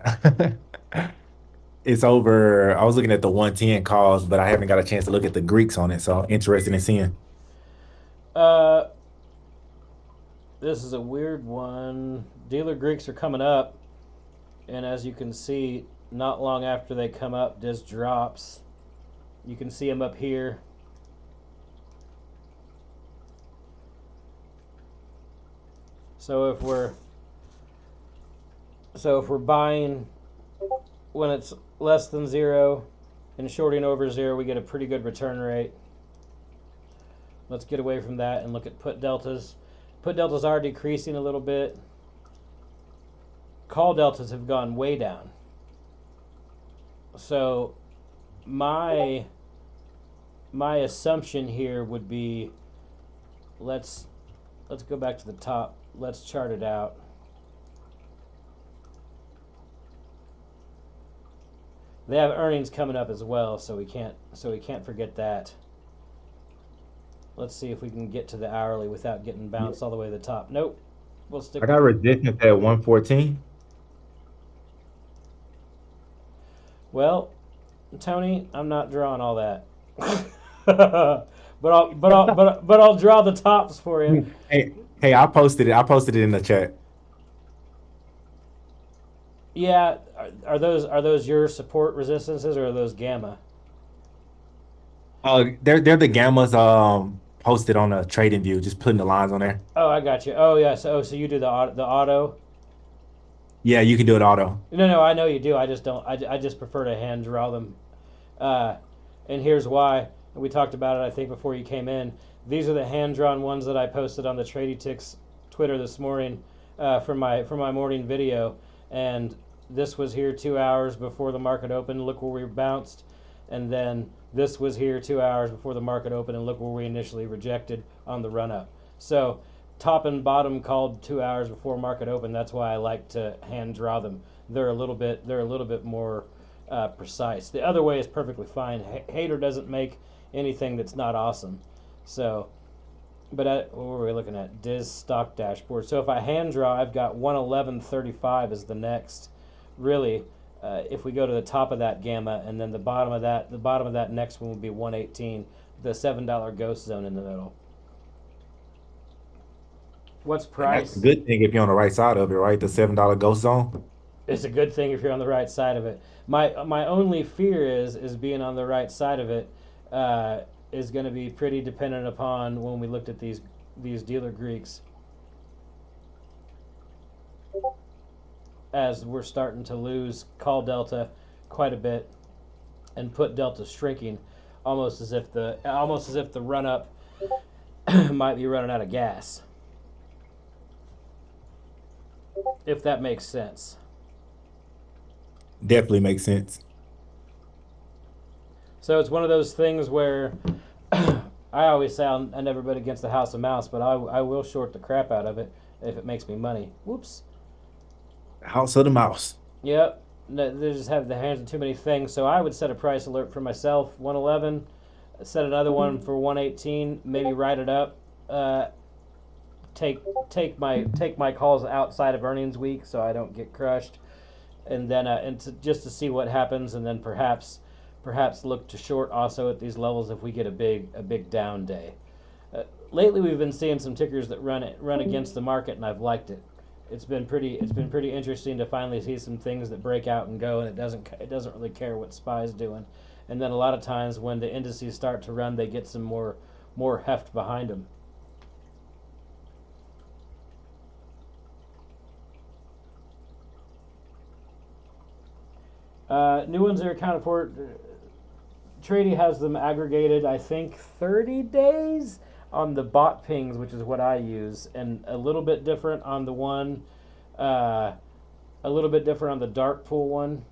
Speaker 2: It's over. I was looking at the 110 calls, but I haven't got a chance to look at the Greeks on it. So I'm interested in seeing.
Speaker 1: Uh, this is a weird one. Dealer Greeks are coming up, and as you can see, not long after they come up, Diz drops. You can see them up here. So if we're buying when it's less than zero and shorting over zero, we get a pretty good return rate. Let's get away from that and look at put deltas. Put deltas are decreasing a little bit. Call deltas have gone way down. So my my assumption here would be let's go back to the top. Let's chart it out. They have earnings coming up as well, so we can't forget that. Let's see if we can get to the hourly without getting
Speaker 2: Yeah.
Speaker 1: bounced all the way to the top. Nope. We'll
Speaker 2: I
Speaker 1: stick
Speaker 2: got
Speaker 1: with
Speaker 2: resistance at 114.
Speaker 1: well, Tony, I'm not drawing all that. but I'll draw the tops for you.
Speaker 2: Hey, I posted it. I posted it in the chat.
Speaker 1: Yeah, are those your support resistances or are those gamma?
Speaker 2: They're the gammas posted on the trading view, just putting the lines on there.
Speaker 1: Oh, I got you. Oh, yeah. So you do the auto.
Speaker 2: Yeah, you can do it auto.
Speaker 1: No, I know you do. I just don't. I just prefer to hand draw them. Uh, and here's why. We talked about it, I think, before you came in. These are the hand drawn ones that I posted on the Tradytics Twitter this morning for my morning video. And this was here 2 hours before the market opened. Look where we bounced. And then this was here 2 hours before the market opened, and look where we initially rejected on the run up. So top and bottom called 2 hours before market open. That's why I like to hand draw them. They're a little bit more precise. The other way is perfectly fine. Hater doesn't make anything that's not awesome. So, but what were we looking at? Diz stock dashboard. So if I hand draw, I've got 111.35 is the next. Really, if we go to the top of that gamma, and then the bottom of that next one would be 118, the $7 ghost zone in the middle. What's
Speaker 2: And that's a
Speaker 1: price?
Speaker 2: good thing if you're on the right side of it, right? The $7 ghost zone.
Speaker 1: It's a good thing if you're on the right side of it. My only fear is being on the right side of it is going to be pretty dependent upon when we looked at these dealer Greeks, as we're starting to lose call delta quite a bit and put delta shrinking, almost as if the run up might be running out of gas, if that makes sense.
Speaker 2: Definitely makes sense.
Speaker 1: So it's one of those things where I always say I never bet against the house of mouse, but I will short the crap out of it if it makes me money. Whoops.
Speaker 2: House of the mouse.
Speaker 1: Yep. No, they just have the hands of too many things. So I would set a price alert for myself, 111. Set another one for 118. Maybe write it up. Uh, take my calls outside of earnings week so I don't get crushed, and then just to see what happens, and then perhaps look to short also at these levels if we get a big down day. Lately, we've been seeing some tickers that run against the market, and I've liked it. It's been pretty interesting to finally see some things that break out and go, and it doesn't really care what SPY's doing. And then a lot of times when the indices start to run, they get some more heft behind them. New ones are accounted for. Trady has them aggregated, I think, 30 days on the bot pings, which is what I use, and a little bit different on the one, uh, a little bit different on the dark pool one.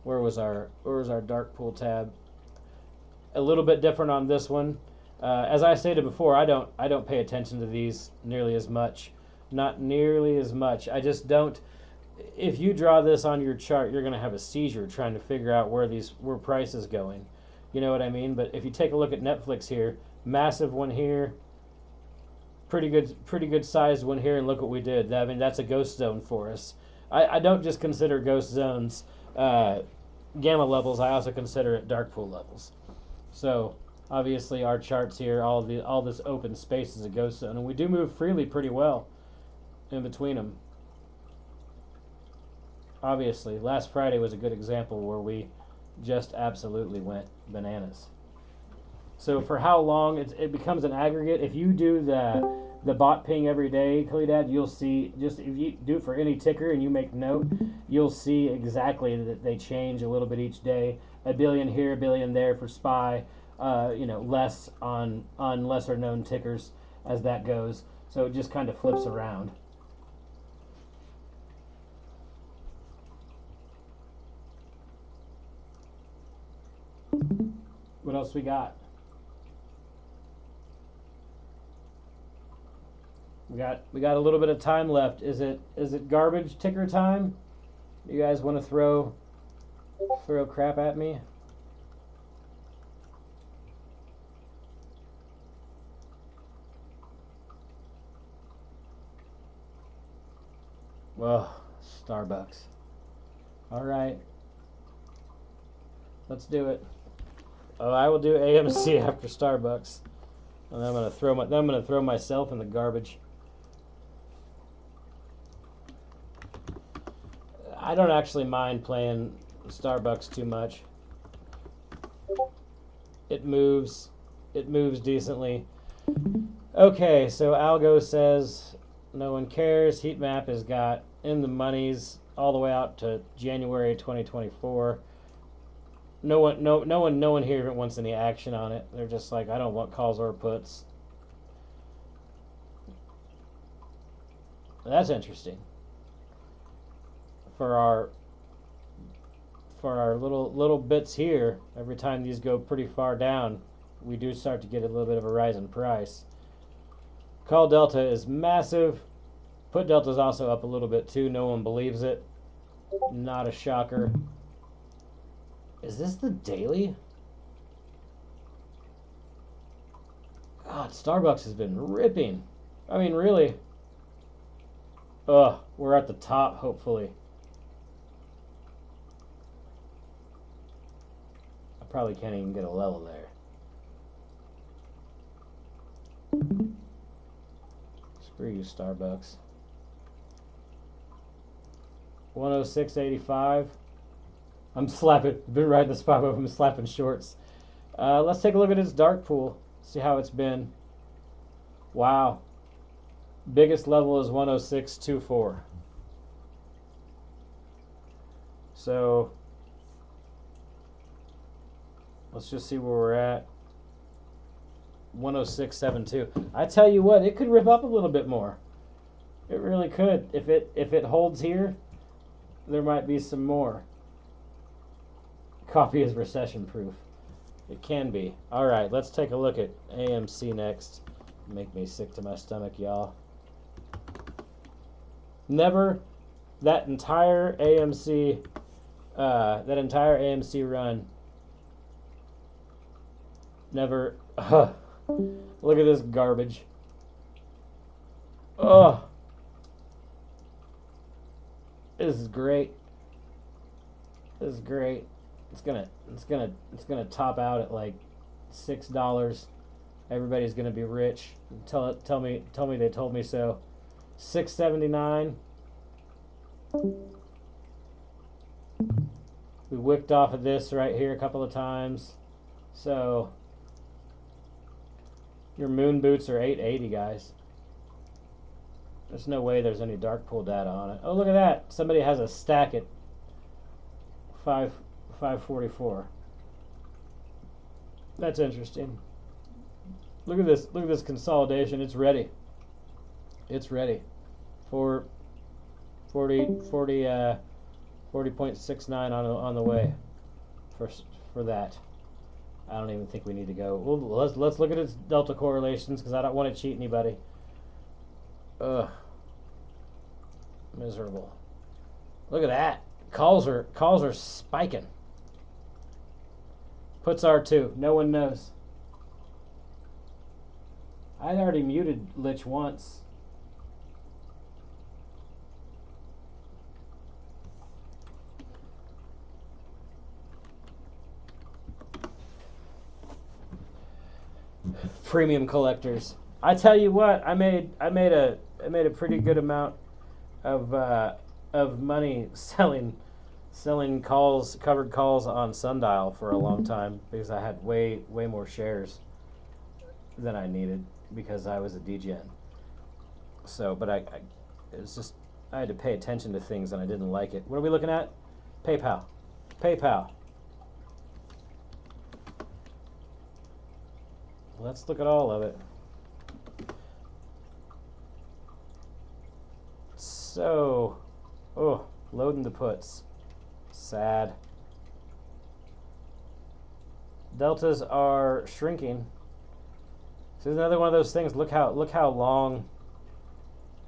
Speaker 1: Where was our dark pool tab? A little bit different on this one. As I stated before, I don't pay attention to these nearly as much. Not nearly as much. I just don't. If you draw this on your chart, you're going to have a seizure trying to figure out where price is going. You know what I mean? But if you take a look at Netflix here, massive one here, pretty good sized one here, and look what we did. I mean, that's a ghost zone for us. I don't just consider ghost zones gamma levels. I also consider it dark pool levels. So obviously our charts here, all this open space is a ghost zone, and we do move freely pretty well in between them. Obviously, last Friday was a good example where we just absolutely went bananas. So for how long it becomes an aggregate. If you do the bot ping every day, Khalidad, you'll see, just if you do it for any ticker and you make note, you'll see exactly that they change a little bit each day. A billion here, a billion there for SPY. Less on lesser known tickers as that goes. So it just kind of flips around. What else we got? We got a little bit of time left. Is it garbage ticker time? You guys want to throw crap at me? Well, Starbucks. All right, let's do it. Oh, I will do AMC after Starbucks, and I'm gonna throw myself in the garbage. I don't actually mind playing Starbucks too much. It moves, it moves decently. Okay, so Algo says no one cares. Heat map has got in the monies all the way out to January 2024. No one here wants any action on it. They're just like, I don't want calls or puts. That's interesting. For our little bits here, every time these go pretty far down, we do start to get a little bit of a rise in price. Call delta is massive. Put delta is also up a little bit too. No one believes it. Not a shocker. Is this the daily? God, Starbucks has been ripping. I mean, really. Ugh, we're at the top, hopefully. I probably can't even get a level there. Screw you, Starbucks. 106.85. I'm slapping. Been riding the spot, but I'm slapping shorts. Let's take a look at his dark pool. See how it's been. Wow. Biggest level is 106.24. So let's just see where we're at. 106.72. I tell you what, it could rip up a little bit more. It really could. If it holds here, there might be some more. Coffee is recession proof. It can be. All right, let's take a look at AMC next. Make me sick to my stomach, y'all. Never that entire AMC run. Never. Look at this garbage. Oh, this is great. This is great. It's gonna top out at like $6. Everybody's gonna be rich. Tell me they told me so. 6.79. We whipped off of this right here a couple of times. So your moon boots are 880, guys. There's no way there's any dark pool data on it. Oh, look at that. Somebody has a stack at five 544. That's interesting. Look at this. Look at this consolidation. It's ready. It's ready for 40.69 on the way for for that. I don't even think we need to go. Well, let's look at its delta correlations because I don't want to cheat anybody. Ugh, miserable. Look at that. Calls are spiking. Puts R2. No one knows. I'd already muted Lich once. Premium collectors. I tell you what, I made a pretty good amount of money selling calls, covered calls on Sundial for a long time because I had way more shares than I needed because I was a DGen. So, but I it's just I had to pay attention to things and I didn't like it. What are we looking at? PayPal. PayPal. Let's look at all of it. So, oh, loading the puts. Sad. Deltas are shrinking. So another one of those things. Look how long.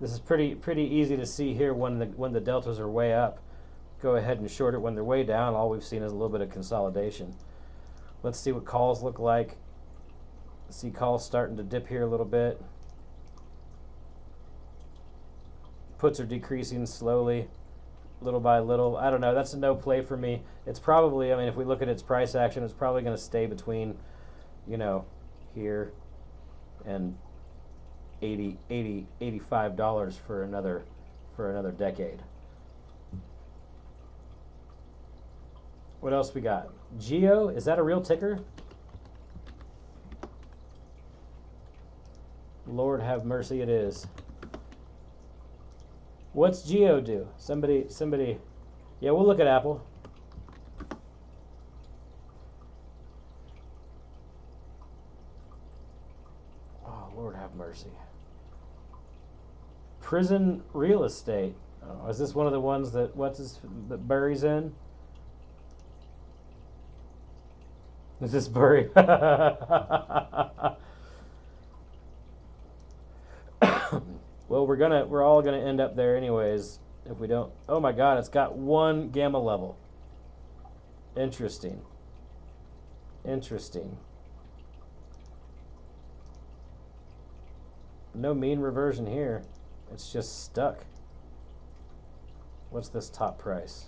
Speaker 1: This is pretty easy to see here when the deltas are way up. Go ahead and short it when they're way down. All we've seen is a little bit of consolidation. Let's see what calls look like. See calls starting to dip here a little bit. Puts are decreasing slowly, little by little. I don't know. That's a no play for me. It's probably, I mean, if we look at its price action, it's probably going to stay between, you know, here and 85 dollars for another decade. What else we got? Geo, is that a real ticker? Lord have mercy, it is. What's Geo do? Somebody. Yeah, we'll look at Apple. Oh, Lord have mercy. Prison real estate. Oh, is this one of the ones that Burry's in? Is this Burry? Well, we're all gonna end up there anyways if we don't. Oh my God, it's got one gamma level. Interesting. Interesting. No mean reversion here. It's just stuck. What's this top price?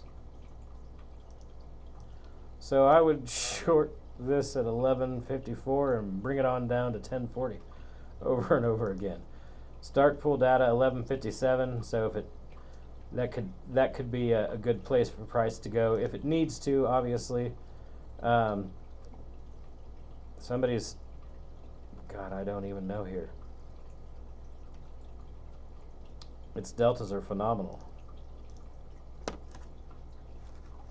Speaker 1: So I would short this at 11.54 and bring it on down to 10.40 over and over again. Start pool data 11.57. So if it that could be a good place for price to go if it needs to. Obviously, um, somebody's God. I don't even know here. Its deltas are phenomenal.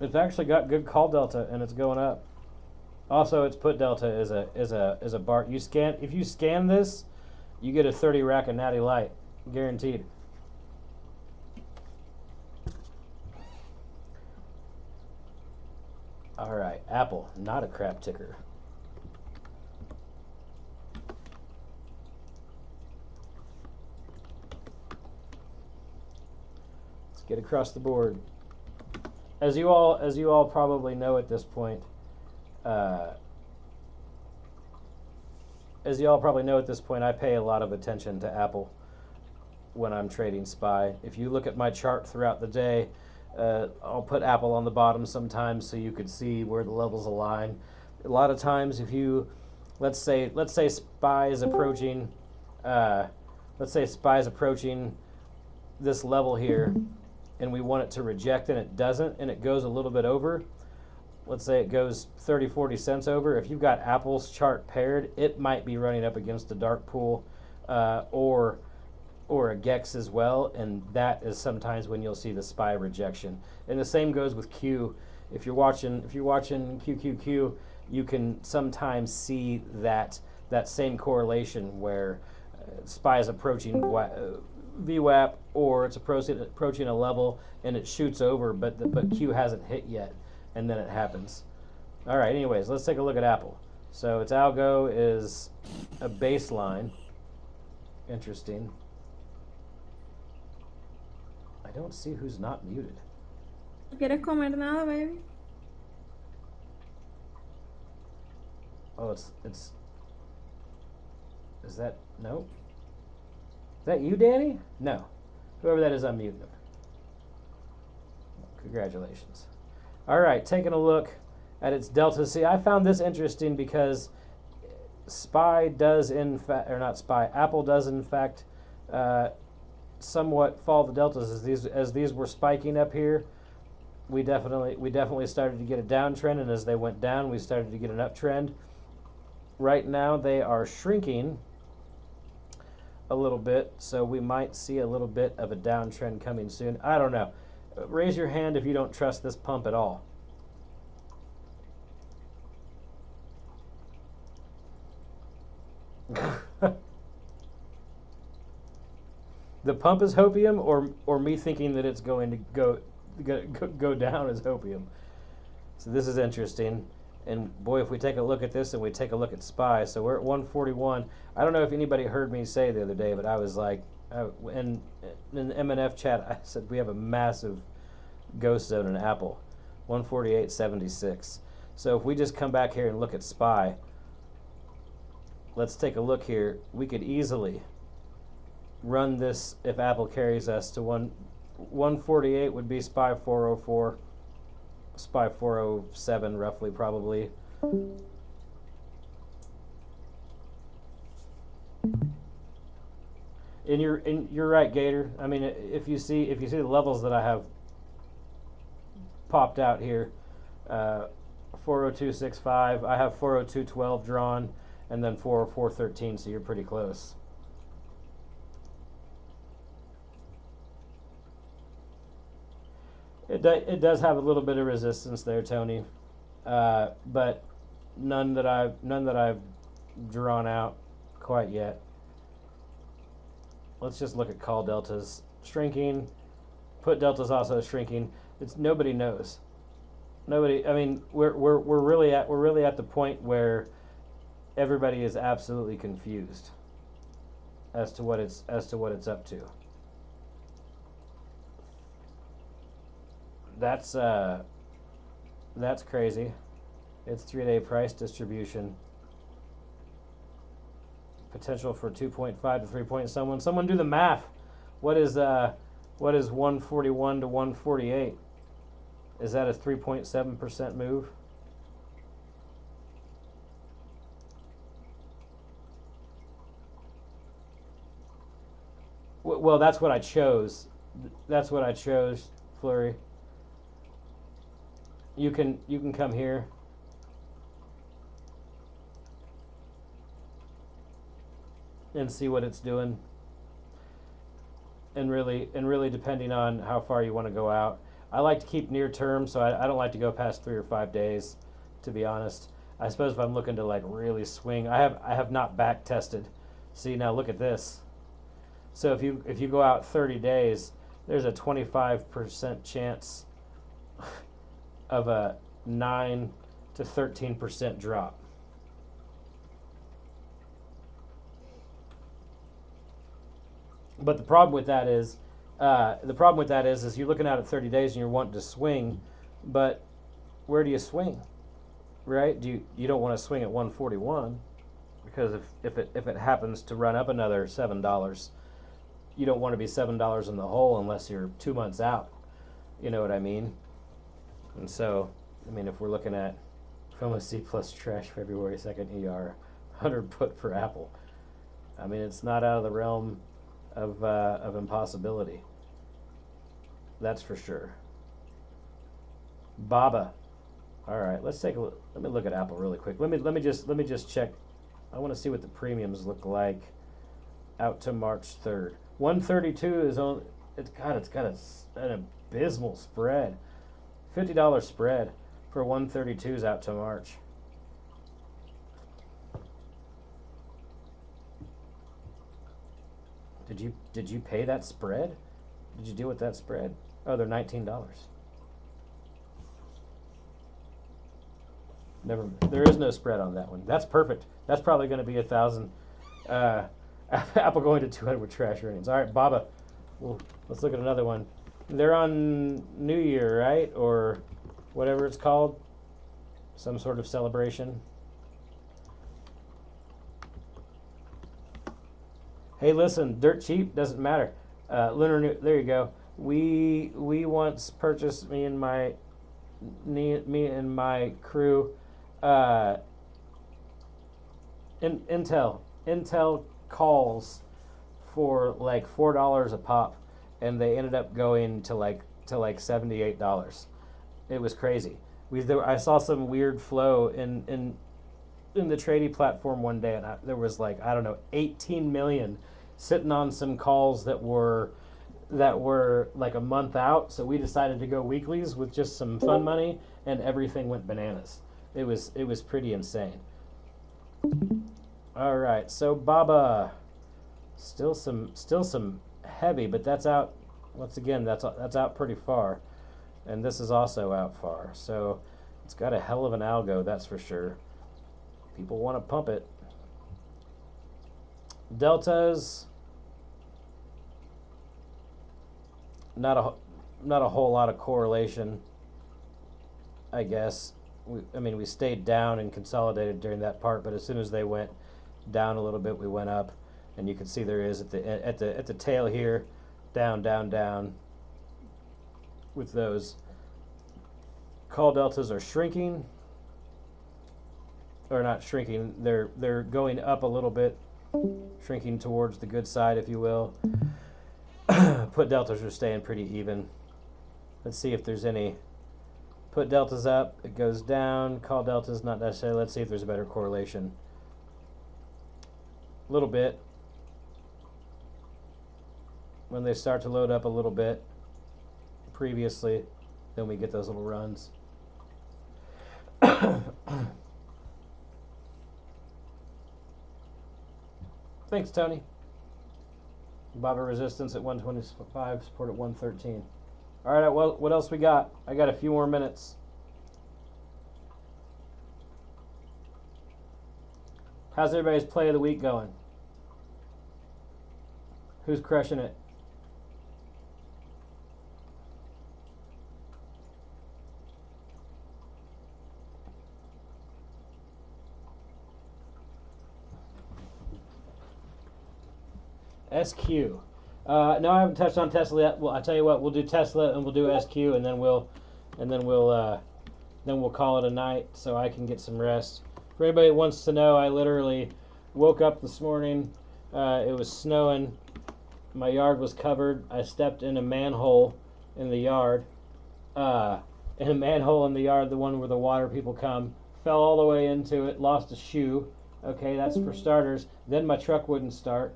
Speaker 1: It's actually got good call delta and it's going up. Also, its put delta is a bar. You scan if you scan this, you get a 30 rack of Natty Light, guaranteed. All right, Apple, not a crap ticker. Let's get across the board. As you all probably know at this point, uh, I pay a lot of attention to Apple when I'm trading SPY. If you look at my chart throughout the day, I'll put Apple on the bottom sometimes so you could see where the levels align. A lot of times, if you let's say SPY is approaching, uh, let's say SPY is approaching this level here, and we want it to reject and it doesn't, and it goes a little bit over. Let's say it goes 30-40 cents over. If you've got Apple's chart paired, it might be running up against a dark pool, or a GEX as well, and that is sometimes when you'll see the SPY rejection. And the same goes with Q. if you're watching QQQ, you can sometimes see that same correlation where SPY is approaching VWAP, or it's approaching a level and it shoots over, but Q hasn't hit yet, and then it happens. All right. Anyways, let's take a look at Apple. So its algo is a baseline. Interesting. I don't see who's not muted.
Speaker 3: ¿No quieres comer nada, baby?
Speaker 1: Oh, it's. Is that no? Is that you, Danny? No. Whoever that is, I'm muting him. Congratulations. All right, taking a look at its delta. See, I found this interesting because SPY does in fact, or not SPY, Apple does in fact uh, somewhat follow the deltas as these were spiking up here. We definitely started to get a downtrend, and as they went down, we started to get an uptrend. Right now, they are shrinking a little bit, so we might see a little bit of a downtrend coming soon. I don't know. Raise your hand if you don't trust this pump at all. The pump is hopium, or me thinking that it's going to go down is hopium. So this is interesting. And boy, if we take a look at this and we take a look at SPY, so we're at 141. I don't know if anybody heard me say the other day, but I was like, in the MNF chat, I said we have a massive ghost zone in Apple, 148.76. So if we just come back here and look at SPY, let's take a look here. We could easily run this if Apple carries us to 148 would be SPY 404, SPY 407 roughly probably. And you're right, Gator. I mean, if you see the levels that I have popped out here, 402.65. I have 402.12 drawn, and then 404.13. So you're pretty close. It does have a little bit of resistance there, Tony, but none that I've drawn out quite yet. Let's just look at call deltas shrinking. Put deltas also shrinking. It's nobody knows. Nobody. I mean, we're really at the point where everybody is absolutely confused as to what it's up to. That's that's crazy. It's 3-day price distribution. Potential for 2.5 to 3 point someone. Someone do the math. What is 141 to 148? Is that a 3.7% move? Well, that's what I chose. That's what I chose, Flurry. You can come here and see what it's doing, and really depending on how far you want to go out. I like to keep near term, so I don't like to go past 3 or 5 days, to be honest. I suppose if I'm looking to like really swing, I have not back tested. See, now look at this. So if you go out 30 days, there's a 25% chance of a 9 to 13% drop. But the problem with that is you're looking at it 30 days and you're wanting to swing, but where do you swing, right? You don't want to swing at 141, because if it happens to run up another $7, you don't want to be $7 in the hole unless you're 2 months out. You know what I mean? And so, I mean, if we're looking at from a C plus trash February 2nd ER, 100 put for Apple. I mean, it's not out of the realm of impossibility. That's for sure. Baba. All right, let's take a look. Let me look at Apple really quick. Let me just check. I want to see what the premiums look like out to March 3rd. 132 is on. It's got an abysmal spread. $50 spread for 132s out to March. Did you pay that spread? Did you deal with that spread? Oh, they're $19. Never. There is no spread on that one. That's perfect. That's probably going to be 1,000. Apple going to 200 with trash earnings. All right, Baba. Well, let's look at another one. They're on New Year, right? Or whatever it's called. Some sort of celebration. Hey, listen, dirt cheap doesn't matter. Lunar New. There you go. We once purchased me and my crew. Intel calls for like $4 a pop, and they ended up going to like $78. It was crazy. I saw some weird flow in the Trady platform one day, and there was like, I don't know, 18 million sitting on some calls that were like a month out. So we decided to go weeklies with just some fun money, and everything went bananas. It was pretty insane. All right, so Baba, still some heavy, but that's out. Once again, that's out pretty far, and this is also out far. So it's got a hell of an algo, that's for sure. People want to pump it. Deltas, not a whole lot of correlation, I guess. We stayed down and consolidated during that part, but as soon as they went down a little bit, we went up, and you can see there is at the tail here, down, with those. Call deltas are shrinking, or not shrinking. They're going up a little bit, shrinking towards the good side, if you will. Put deltas are staying pretty even. Let's see if there's any. Put deltas up, it goes down. Call deltas not necessarily. Let's see if there's a better correlation. A little bit. When they start to load up a little bit previously, then we get those little runs. Thanks, Tony. Baba resistance at 125, support at 113. All right, well, what else we got? I got a few more minutes. How's everybody's play of the week going? Who's crushing it? SQ. No, I haven't touched on Tesla yet. Well, I tell you what, we'll do Tesla and we'll do SQ, and then we'll call it a night so I can get some rest. For anybody that wants to know, I literally woke up this morning. It was snowing. My yard was covered. I stepped in a manhole in the yard. In a manhole in the yard, the one where the water people come. Fell all the way into it. Lost a shoe. Okay, that's for starters. Then my truck wouldn't start.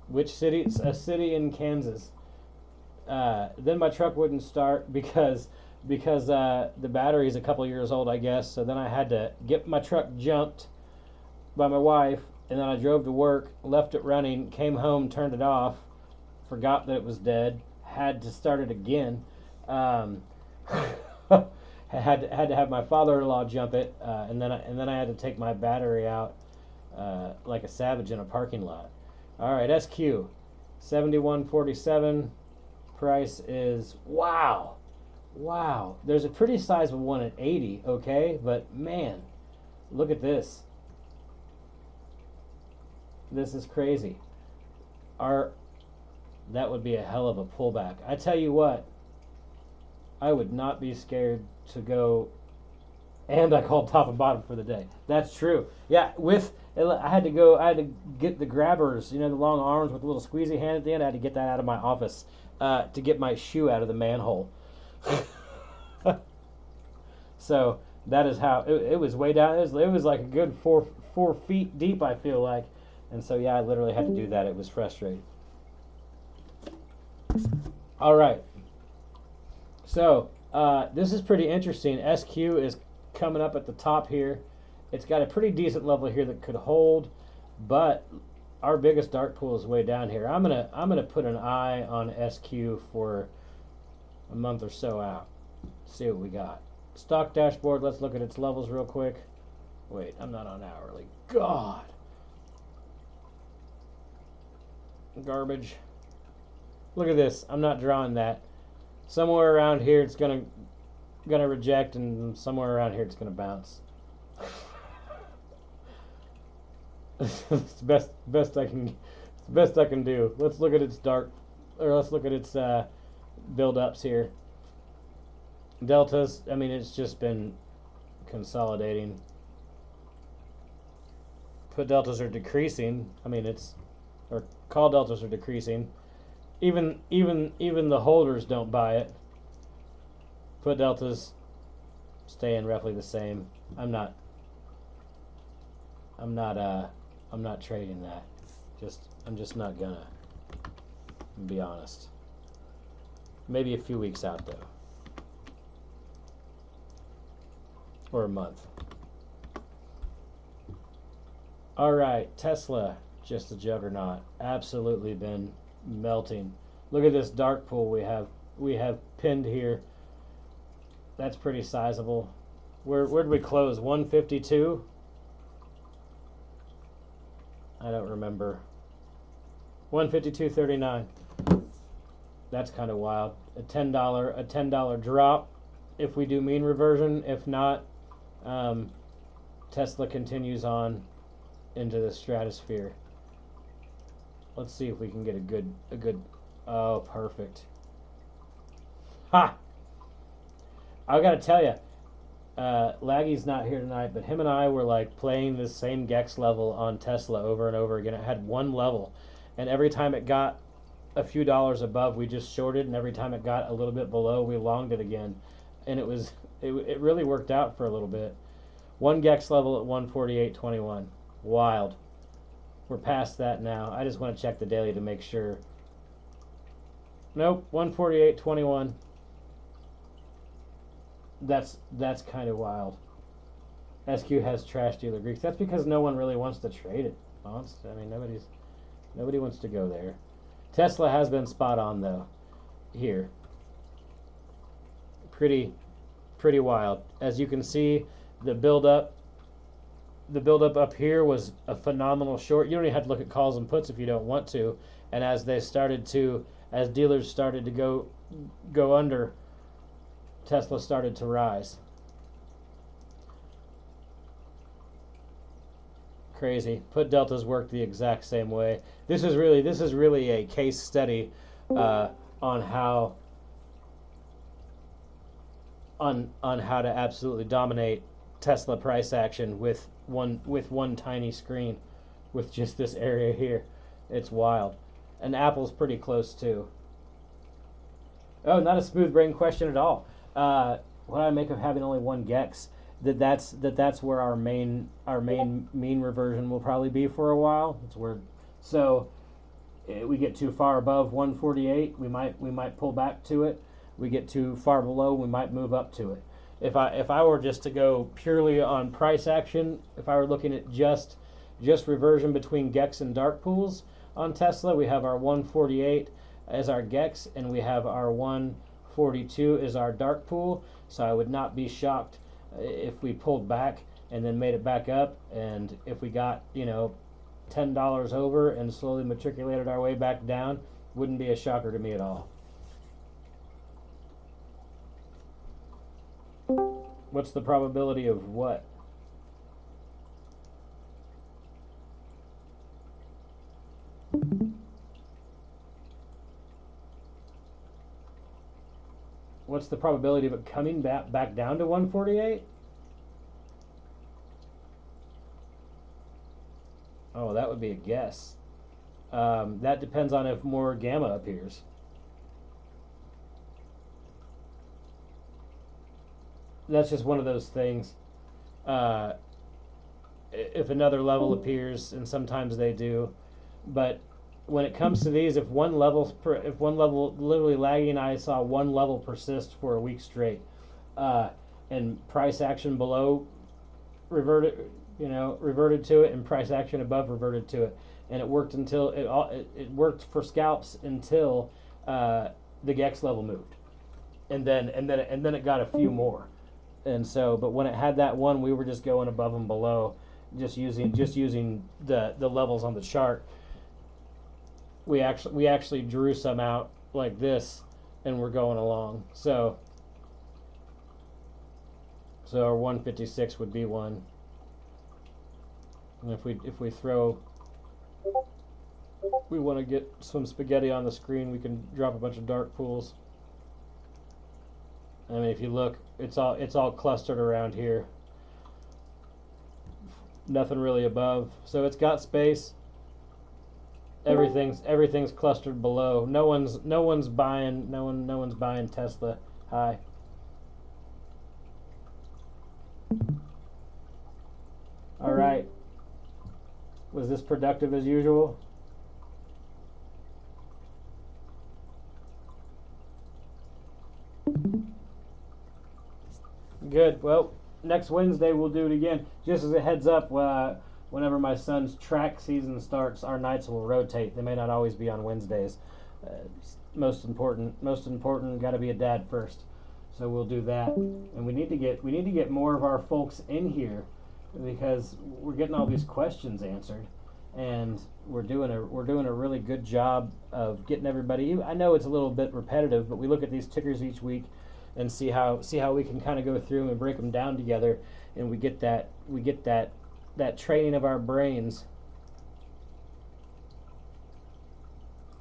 Speaker 1: Which city? It's a city in Kansas. Then my truck wouldn't start because the battery is a couple years old, I guess. So then I had to get my truck jumped by my wife, and then I drove to work, left it running, came home, turned it off, forgot that it was dead, had to start it again. Had to have my father-in-law jump it, and then I had to take my battery out like a savage in a parking lot. All right, SQ, 71.47. Price is wow. There's a pretty sizable one at 80. Okay, but man, look at this. This is crazy. That would be a hell of a pullback. I tell you what, I would not be scared to go. And I called top and bottom for the day. That's true. Yeah, I had to get the grabbers, the long arms with the little squeezy hand at the end. I had to get that out of my office to get my shoe out of the manhole. So that is how it was way down. It was like a good 4 feet deep, I feel like. And so yeah, I literally had to do that. It was frustrating. All right. So this is pretty interesting. SQ is coming up at the top here. It's got a pretty decent level here that could hold, but our biggest dark pool is way down here. I'm gonna put an eye on SQ for a month or so out. See what we got. Stock dashboard. Let's look at its levels real quick. Wait, I'm not on hourly. God, garbage. Look at this. I'm not drawing that. Somewhere around here, it's gonna reject, and somewhere around here, it's gonna bounce. It's the best I can. It's the best I can do. Let's look at its dark, or let's look at its build ups here. Deltas. I mean, it's just been consolidating. Put deltas are decreasing. I mean, it's or call deltas are decreasing. Even the holders don't buy it. Put deltas staying roughly the same. I'm not. I'm not. I'm not trading that. I'm just not gonna. Be honest. Maybe a few weeks out though, or a month. All right, Tesla, just a juggernaut. Absolutely been melting. Look at this dark pool we have pinned here. That's pretty sizable. Where'd we close? 152. I don't remember. 152.39. That's kind of wild. A $10 drop if we do mean reversion. If not, Tesla continues on into the stratosphere. Let's see if we can get a good. Oh, perfect. Ha! I gotta tell you, Laggy's not here tonight, but him and I were like playing this same Gex level on Tesla over and over again. It had one level, and every time it got a few dollars above, we just shorted, and every time it got a little bit below, we longed it again, and it really worked out for a little bit. One Gex level at 148.21. Wild. We're past that now. I just want to check the daily to make sure. Nope, 148.21. That's kind of wild. SQ has trash dealer Greeks. That's because no one really wants to trade it. I mean, nobody wants to go there. Tesla has been spot on though. Here, pretty pretty wild. As you can see, the build up up here was a phenomenal short. You don't even have to look at calls and puts if you don't want to. And as dealers started to go under, Tesla started to rise. Crazy. Put deltas work the exact same way. This is really a case study on how how to absolutely dominate Tesla price action with one tiny screen, with just this area here. It's wild. And Apple's pretty close too. Oh, not a smooth brain question at all. What do I make of having only one Gex? That's where our main mean reversion will probably be for a while. It's where so we get too far above 148, we might pull back to it. We get too far below, we might move up to it. If I were just to go purely on price action, if I were looking at just reversion between Gex and dark pools on Tesla, we have our 148 as our Gex, and we have our 142 as our dark pool. So I would not be shocked if we pulled back and then made it back up, and if we got $10 over and slowly matriculated our way back down, wouldn't be a shocker to me at all. What's the probability of what? What's the probability of it coming back down to 148? Oh, that would be a guess. That depends on if more gamma appears. That's just one of those things. Uh, if another level appears, and sometimes they do, but when it comes to these, if one level literally lagging, I saw one level persist for a week straight, and price action below reverted, reverted to it, and price action above reverted to it, and it worked until it worked for scalps until the gex level moved, and then it got a few more, and so but when it had that one, we were just going above and below, just using the levels on the chart. We actually drew some out like this, and we're going along. So our 156 would be one. And if we throw, we want to get some spaghetti on the screen, we can drop a bunch of dark pools. I mean, if you look, it's all clustered around here. Nothing really above, so it's got space. Everything's clustered below. No one's buying Tesla high. All right. Was this productive as usual? Good. Well, next Wednesday we'll do it again. Just as a heads up, whenever my son's track season starts, our nights will rotate. They may not always be on Wednesdays. Uh, most important, got to be a dad first. So we'll do that, and we need to get more of our folks in here, because we're getting all these questions answered, and we're doing a really good job of getting everybody. I know it's a little bit repetitive, but we look at these tickers each week and see how we can kind of go through and break them down together, and we get that training of our brains.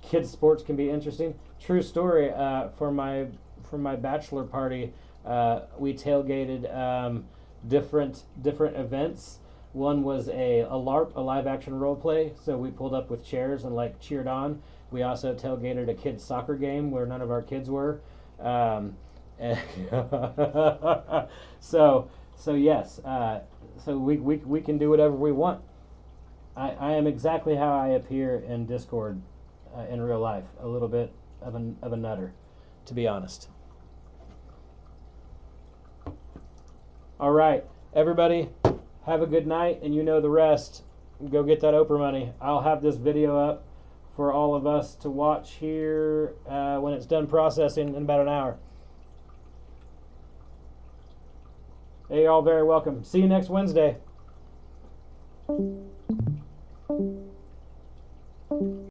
Speaker 1: Kids sports can be interesting. True story. For my bachelor party, we tailgated different events. One was a LARP, a live action role play. So we pulled up with chairs and like cheered on. We also tailgated a kids soccer game where none of our kids were. And so yes. So we can do whatever we want. I am exactly how I appear in Discord, in real life. A little bit of a nutter, to be honest. All right, everybody, have a good night, and you know the rest. Go get that Oprah money. I'll have this video up for all of us to watch here when it's done processing in about an hour. Hey, you're all very welcome. See you next Wednesday.